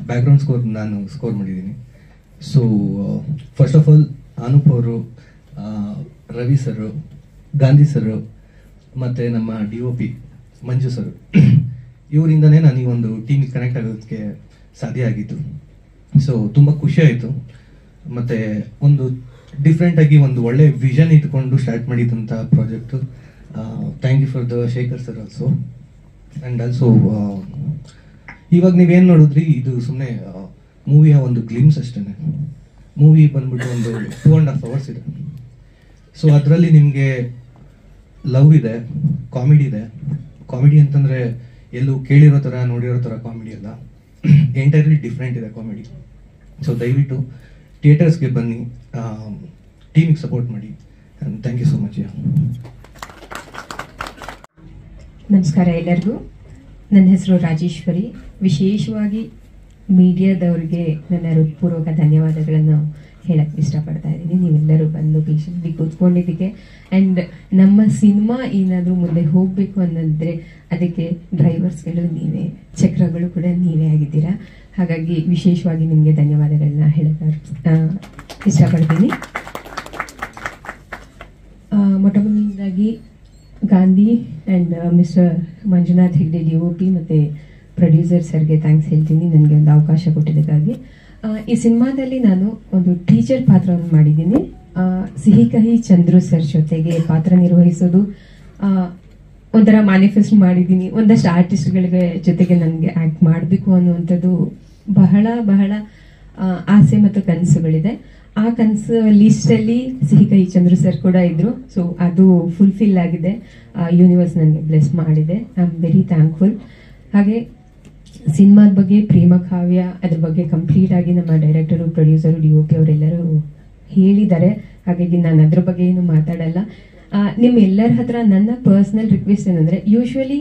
Background score ನಾನು ಸ್ಕೋರ್ ಮಾಡಿದ್ದೀನಿ. So first of all Anoop ಅವರು, ರವಿ ಸರು, ಗಾಂಧಿ ಸರು ಮತ್ತು ನಮ್ಮ DOP ಮಂಜು ಸರು, ಇವರಿಂದನೇ ನಾನು ಈ ಒಂದು ಟೀಮಿಗೆ ಕನೆಕ್ಟ್ ಆಗೋದಕ್ಕೆ ಸಾಧ್ಯ ಆಗಿತ್ತು. ಸೊ ತುಂಬ ಖುಷಿ ಆಯಿತು. ಮತ್ತು ಒಂದು ಡಿಫ್ರೆಂಟಾಗಿ ಒಂದು ಒಳ್ಳೆ ವಿಷನ್ ಇಟ್ಕೊಂಡು ಸ್ಟಾರ್ಟ್ ಮಾಡಿದಂಥ project. Thank you for the Shekhar sir also. And also ಇವಾಗ ನೀವೇನು ನೋಡಿದ್ರಿ, ಇದು ಸುಮ್ಮನೆ ಮೂವಿಯ ಒಂದು ಗ್ಲಿಮ್ಸ್ ಅಷ್ಟೇ. ಮೂವಿ ಬಂದ್ಬಿಟ್ಟು ಒಂದು 2.5 hours ಇದೆ. ಸೊ ಅದರಲ್ಲಿ ನಿಮಗೆ ಲವ್ ಇದೆ, ಕಾಮಿಡಿ ಇದೆ. ಕಾಮಿಡಿ ಅಂತಂದರೆ ಎಲ್ಲೂ ಕೇಳಿರೋ ಥರ ನೋಡಿರೋ ಥರ ಕಾಮಿಡಿ ಅಲ್ಲ, ಎಂಟೈರ್ಲಿ ಡಿಫ್ರೆಂಟ್ ಇದೆ ಕಾಮಿಡಿ. ಸೊ ದಯವಿಟ್ಟು ಥಿಯೇಟರ್ಸ್ಗೆ ಬನ್ನಿ, ಟೀಮಿಗೆ ಸಪೋರ್ಟ್ ಮಾಡಿ. And thank you so much. ನಮಸ್ಕಾರ ಎಲ್ಲರಿಗೂ. ನನ್ನ ಹೆಸರು ರಾಜೇಶ್ವರಿ. ವಿಶೇಷವಾಗಿ ಮೀಡಿಯಾದವರಿಗೆ ನನ್ನ ಹೃತ್ಪೂರ್ವಕ ಧನ್ಯವಾದಗಳನ್ನು ಹೇಳಕ್ಕೆ ಇಷ್ಟಪಡ್ತಾ ಇದ್ದೀನಿ. ನೀವೆಲ್ಲರೂ ಬಂದು ಪೇಷಂಟ್ಲಿ ಕೂತ್ಕೊಂಡಿದ್ದಕ್ಕೆ ಆ್ಯಂಡ್ ನಮ್ಮ ಸಿನಿಮಾ ಏನಾದರೂ ಮುಂದೆ ಹೋಗಬೇಕು ಅನ್ನೋದ್ರೆ ಅದಕ್ಕೆ ಡ್ರೈವರ್ಸ್ಗಳು ನೀವೇ, ಚಕ್ರಗಳು ಕೂಡ ನೀವೇ ಆಗಿದ್ದೀರಾ. ಹಾಗಾಗಿ ವಿಶೇಷವಾಗಿ ನಿಮಗೆ ಧನ್ಯವಾದಗಳನ್ನ ಹೇಳಕ್ಕೆ ಇಷ್ಟಪಡ್ತೀನಿ. ಮೊಟ್ಟ ಮೊದಲನೇದಾಗಿ Gandhi and mister Manjunath Hegde DOP ಮತ್ತು ಪ್ರೊಡ್ಯೂಸರ್ ಸರ್ಗೆ ಥ್ಯಾಂಕ್ಸ್ ಹೇಳ್ತೀನಿ ನನಗೆ ಒಂದು ಅವಕಾಶ ಕೊಟ್ಟಿದ್ದಕ್ಕಾಗಿ. ಈ ಸಿನಿಮಾದಲ್ಲಿ ನಾನು ಒಂದು ಟೀಚರ್ ಪಾತ್ರವನ್ನು ಮಾಡಿದ್ದೀನಿ. ಸಿಹಿ ಕಹಿ ಚಂದ್ರು ಸರ್ ಜೊತೆಗೆ ಪಾತ್ರ ನಿರ್ವಹಿಸೋದು ಒಂಥರ ಮ್ಯಾನಿಫೆಸ್ಟ್ ಮಾಡಿದ್ದೀನಿ. ಒಂದಷ್ಟು ಆರ್ಟಿಸ್ಟ್ಗಳಿಗೆ ಜೊತೆಗೆ ನನಗೆ ಆ್ಯಕ್ಟ್ ಮಾಡಬೇಕು ಅನ್ನುವಂಥದ್ದು ಬಹಳ ಬಹಳ ಆಸೆ ಮತ್ತು ಕನಸುಗಳಿದೆ. ಆ ಕನಸು ಲಿಸ್ಟಲ್ಲಿ ಸಿಹಿ ಕಹಿ ಚಂದ್ರು ಸರ್ ಕೂಡ ಇದ್ರು. ಸೊ ಅದು ಫುಲ್ಫಿಲ್ ಆಗಿದೆ. ಯೂನಿವರ್ಸ್ ನನಗೆ ಬ್ಲೆಸ್ ಮಾಡಿದೆ. I am very thankful. ಹಾಗೆ ಸಿನಿಮಾದ ಬಗ್ಗೆ ಪ್ರೇಮ ಕಾವ್ಯ ಅದ್ರ ಬಗ್ಗೆ ಕಂಪ್ಲೀಟ್ ಆಗಿ ನಮ್ಮ ಡೈರೆಕ್ಟರು, ಪ್ರೊಡ್ಯೂಸರು, DOP ಅವರೆಲ್ಲರೂ ಹೇಳಿದ್ದಾರೆ. ಹಾಗಾಗಿ ನಾನು ಅದ್ರ ಬಗ್ಗೆ ಏನು ಮಾತಾಡಲ್ಲ. ನಿಮ್ಮ ಎಲ್ಲರ ಹತ್ರ ನನ್ನ ಪರ್ಸನಲ್ ರಿಕ್ವೆಸ್ಟ್ ಏನಂದ್ರೆ, ಯೂಶ್ವಲಿ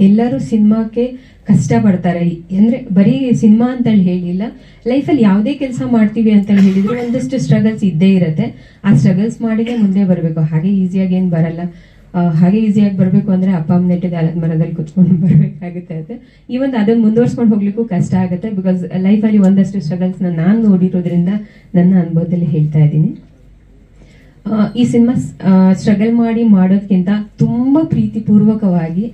ಎಲ್ಲರೂ ಸಿನಿಮಾಕ್ಕೆ ಕಷ್ಟಪಡ್ತಾರೆ. ಅಂದ್ರೆ ಬರೀ ಸಿನಿಮಾ ಅಂತ ಹೇಳಿಲ್ಲ, ಲೈಫಲ್ಲಿ ಯಾವುದೇ ಕೆಲಸ ಮಾಡ್ತೀವಿ ಅಂತ ಹೇಳಿದ್ರು ಒಂದಷ್ಟು ಸ್ಟ್ರಗಲ್ಸ್ ಇದ್ದೇ ಇರುತ್ತೆ. ಆ ಸ್ಟ್ರಗಲ್ಸ್ ಮಾಡಿನೇ ಮುಂದೆ ಬರಬೇಕು. ಹಾಗೆ ಈಸಿಯಾಗಿ ಏನು ಬರಲ್ಲ. ಹಾಗೆ ಈಸಿಯಾಗಿ ಬರಬೇಕು ಅಂದ್ರೆ ಅಪ್ಪ ಅಮ್ಮ ನೆಟ್ಟಿದ ಆಲದ ಮರದಲ್ಲಿ ಕುತ್ಕೊಂಡು ಬರಬೇಕಾಗುತ್ತೆ. ಈವನ್ ಅದನ್ನ ಮುಂದುವರ್ಸ್ಕೊಂಡು ಹೋಗ್ಲಿಕ್ಕೂ ಕಷ್ಟ ಆಗುತ್ತೆ. ಬಿಕಾಸ್ ಲೈಫಲ್ಲಿ ಒಂದಷ್ಟು ಸ್ಟ್ರಗಲ್ಸ್ನ ನಾನು ನೋಡಿರೋದ್ರಿಂದ ನನ್ನ ಅನುಭವದಲ್ಲಿ ಹೇಳ್ತಾ ಇದ್ದೀನಿ. ಈ ಸಿನಿಮಾ ಸ್ಟ್ರಗಲ್ ಮಾಡಿ ಮಾಡೋದಕ್ಕಿಂತ ತುಂಬಾ ಪ್ರೀತಿಪೂರ್ವಕವಾಗಿ,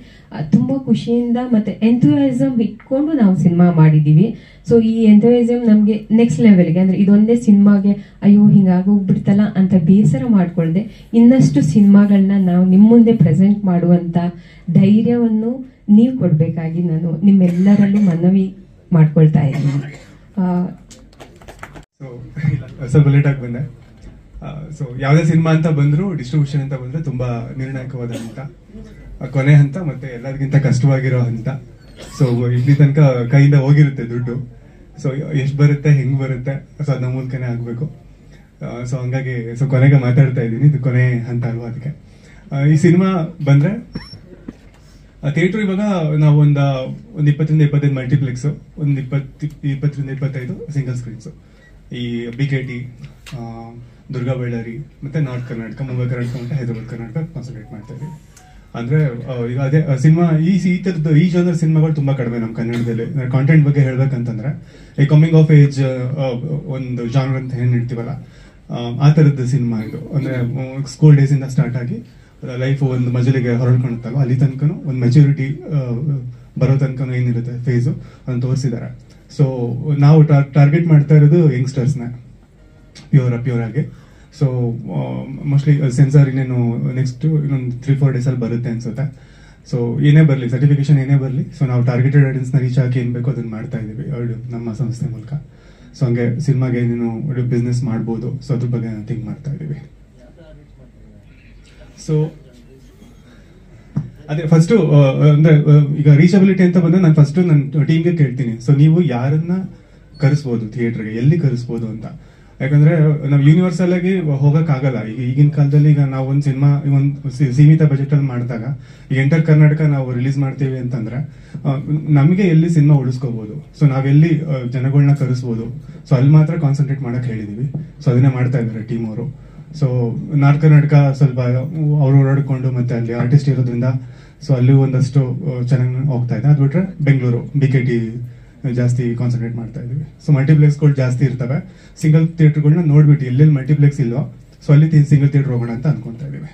ತುಂಬಾ ಖುಷಿಯಿಂದ ಮತ್ತೆ ಎಂಥೂಸಿಯಾಸಮ್ ಇಟ್ಕೊಂಡು ನಾವು ಸಿನಿಮಾ ಮಾಡಿದೀವಿ. ಸೊ ಈ ಎಂಥೂಸಿಯಾಸಮ್ ನಮಗೆ ನೆಕ್ಸ್ಟ್ ಲೆವೆಲ್ಗೆ, ಅಂದ್ರೆ ಇದೊಂದೇ ಸಿನಿಮಾಗೆ ಅಯ್ಯೋ ಹಿಂಗಾಗೋಗ್ಬಿಡ್ತಲ್ಲ ಅಂತ ಬೇಸರ ಮಾಡ್ಕೊಳ್ದೆ ಇನ್ನಷ್ಟು ಸಿನಿಮಾಗಳನ್ನ ನಾವು ನಿಮ್ಮ ಮುಂದೆ ಪ್ರೆಸೆಂಟ್ ಮಾಡುವಂತ ಧೈರ್ಯವನ್ನು ನೀವು ಕೊಡ್ಬೇಕಾಗಿ ನಾನು ನಿಮ್ಮೆಲ್ಲರಲ್ಲೂ ಮನವಿ ಮಾಡ್ಕೊಳ್ತಾ ಇದ್ದೀನಿ. ಸ್ವಲ್ಪ ಲೇಟ್ ಆಗಿ ಬಂದೆ. ಸೊ ಯಾವುದೇ ಸಿನಿಮಾ ಅಂತ ಬಂದ್ರು, ಡಿಸ್ಟ್ರಿಬ್ಯೂಷನ್ ಅಂತ ಬಂದ್ರೆ ತುಂಬಾ ನಿರ್ಣಾಯಕವಾದ ಹಂತ, ಕೊನೆ ಹಂತ, ಮತ್ತೆ ಎಲ್ಲರಿಗಿಂತ ಕಷ್ಟವಾಗಿರೋ ಹಂತ. ಸೊ ಇಲ್ಲಿ ತನಕ ಕೈಯಿಂದ ಹೋಗಿರುತ್ತೆ ದುಡ್ಡು. ಸೊ ಎಷ್ಟು ಬರುತ್ತೆ, ಹೆಂಗ್ ಬರುತ್ತೆ, ಸೊ ಅದನ್ನ ಮೂಲಕನೇ ಆಗ್ಬೇಕು. ಸೊ ಹಂಗಾಗಿ ಸೊ ಕೊನೆಗೆ ಮಾತಾಡ್ತಾ ಇದ್ದೀನಿ. ಇದು ಕೊನೆ ಹಂತ ಅಲ್ವಾ, ಅದಕ್ಕೆ ಈ ಸಿನಿಮಾ ಬಂದ್ರೆ ಥಿಯೇಟರ್ ಇವಾಗ ನಾವು ಒಂದು 20-25 ಮಲ್ಟಿಪ್ಲೆಕ್ಸ್, ಒಂದು 20-25 ಸಿಂಗಲ್ ಸ್ಕ್ರೀನ್ಸ್ ಈ BKT, ದುರ್ಗಾ ಬಳ್ಳಾರಿ, ಮತ್ತೆ ನಾರ್ತ್ ಕರ್ನಾಟಕ, ಮುಂಬೈ ಕರ್ನಾಟಕ ಮತ್ತೆ ಹೈದರಾಬಾದ್ ಕರ್ನಾಟಕ ಕಾನ್ಸಂಟ್ರೇಟ್ ಮಾಡ್ತಾ ಇದೀವಿ. ಅಂದ್ರೆ ಈಗ ಅದೇ ಸಿನಿಮಾ ಈ ತರದ ಈ ಜನರ ಸಿನಿಮಾಗಳು ತುಂಬಾ ಕಡಿಮೆ ನಮ್ಮ ಕನ್ನಡದಲ್ಲಿ. ಕಾಂಟೆಂಟ್ ಬಗ್ಗೆ ಹೇಳ್ಬೇಕಂತಂದ್ರೆ ಈ ಕಮಿಂಗ್ ಆಫ್ ಏಜ್ ಒಂದು ಜಾನರ್ ಅಂತ ಏನ್ ಹೇಳ್ತೀವಲ್ಲ, ಆ ತರದ ಸಿನಿಮಾ ಇದು. ಅಂದ್ರೆ ಸ್ಕೂಲ್ ಡೇಸ್ ಇಂದ ಸ್ಟಾರ್ಟ್ ಆಗಿ ಲೈಫ್ ಒಂದು ಮಜಲಿಗೆ ಹೊರಡ್ಕೊಳುತ್ತಲ್ವ, ಅಲ್ಲಿ ತನಕನು ಒಂದು ಮೆಚುರಿಟಿ ಬರೋ ತನಕನು ಏನಿರುತ್ತೆ ಫೇಸು ಅದನ್ನ ತೋರಿಸಿದ್ದಾರೆ. ಸೊ ನಾವು ಟಾರ್ಗೆಟ್ ಮಾಡ್ತಾ ಇರೋದು ಯಂಗ್ಸ್ಟರ್ಸ್ನ ಪ್ಯೂರ್ ಆಗಿ. ಸೊ ಮೋಸ್ಟ್ಲಿ ಸೆನ್ಸಾರ್ ಇನ್ನೇನು ನೆಕ್ಸ್ಟ್ ಇನ್ನೊಂದು 3-4 ಡೇಸ್ ಅಲ್ಲಿ ಬರುತ್ತೆ ಅನ್ಸುತ್ತೆ. ಸೊ ಏನೇ ಬರಲಿ, ಸರ್ಟಿಫಿಕೇಶನ್ ಏನೇ ಬರಲಿ, ಸೊ ನಾವು ಟಾರ್ಗೆಟೆಡ್ ಆಡಿಯನ್ಸ್ನ ರೀಚ್ ಆಗಿ ಏನ್ ಬೇಕೋ ಅದನ್ನ ಮಾಡ್ತಾ ಇದೀವಿ ನಮ್ಮ ಸಂಸ್ಥೆ ಮೂಲಕ. ಸೊ ಹಂಗೆ ಸಿನಿಮಾಗೆ ಏನೇನು ಬಿಸ್ನೆಸ್ ಮಾಡ್ಬೋದು, ಸೊ ಅದ್ರ ಬಗ್ಗೆ ನಾನು ಥಿಂಕ್ ಮಾಡ್ತಾ ಇದೀವಿ. ಸೊ ಅದೇ ಫಸ್ಟ್ ಅಂದ್ರೆ ಈಗ ರೀಚಬಿಲಿಟಿ ಅಂತ ಬಂದ್ರೆ ನಾನು ಫಸ್ಟ್ ನನ್ನ ಟೀಮ್ಗೆ ಕೇಳ್ತೀನಿ, ಸೊ ನೀವು ಯಾರನ್ನ ಕರೆಸ್ಬೋದು ಥಿಯೇಟರ್ಗೆ, ಎಲ್ಲಿ ಕರೆಸ್ಬೋದು ಅಂತ. ಯಾಕಂದ್ರೆ ನಾವು ಯೂನಿವರ್ಸಲ್ ಆಗಿ ಹೋಗಕ್ ಆಗಲ್ಲ. ಈಗಿನ ಕಾಲದಲ್ಲಿ ಈಗ ನಾವು ಒಂದು ಸಿನಿಮಾ ಒಂದು ಸೀಮಿತ ಬಜೆಟ್ ಅಲ್ಲಿ ಮಾಡಿದಾಗ ಈಗ ಎಂಟರ್ ಕರ್ನಾಟಕ ನಾವು ರಿಲೀಸ್ ಮಾಡ್ತೀವಿ ಅಂತಂದ್ರೆ ನಮಗೆ ಎಲ್ಲಿ ಸಿನಿಮಾ ಉಳಿಸ್ಕೋಬಹುದು, ಸೊ ನಾವೆಲ್ಲಿ ಜನಗಳನ್ನ ಕರೆಸ್ಬೋದು, ಸೊ ಅಲ್ಲಿ ಮಾತ್ರ ಕಾನ್ಸಂಟ್ರೇಟ್ ಮಾಡಕ್ ಹೇಳಿದೀವಿ. ಸೊ ಅದನ್ನೇ ಮಾಡ್ತಾ ಇದ್ದಾರೆ ಟೀಮ್ ಅವರು. ಸೊ ನಾರ್ತ್ ಕರ್ನಾಟಕ ಸ್ವಲ್ಪ ಅವ್ರು ಓಡಾಡ್ಕೊಂಡು ಮತ್ತೆ ಅಲ್ಲಿ ಆರ್ಟಿಸ್ಟ್ ಇರೋದ್ರಿಂದ ಸೊ ಅಲ್ಲಿ ಒಂದಷ್ಟು ಚೆನ್ನಾಗಿ ಹೋಗ್ತಾ ಇದೆ. ಅದು ಬಿಟ್ರೆ ಬೆಂಗಳೂರು BKT ಜಾಸ್ತಿ ಕಾನ್ಸಂಟ್ರೇಟ್ ಮಾಡ್ತಾ ಇದೀವಿ. ಸೊ ಮಲ್ಟಿಪ್ಲೆಕ್ಸ್ಗಳು ಜಾಸ್ತಿ ಇರ್ತವೆ. ಸಿಂಗಲ್ ಥಿಯೇಟರ್ಗಳನ್ನ ನೋಡ್ಬಿಟ್ಟು ಎಲ್ಲೆಲ್ಲಿ ಮಲ್ಟಿಪ್ಲೆಕ್ಸ್ ಇಲ್ವೋ ಸೊ ಅಲ್ಲಿ ಸಿಂಗಲ್ ಥಿಯೇಟರ್ ಹೋಗೋಣ ಅಂತ ಅನ್ಕೊಂತಾ ಇದೀವಿ.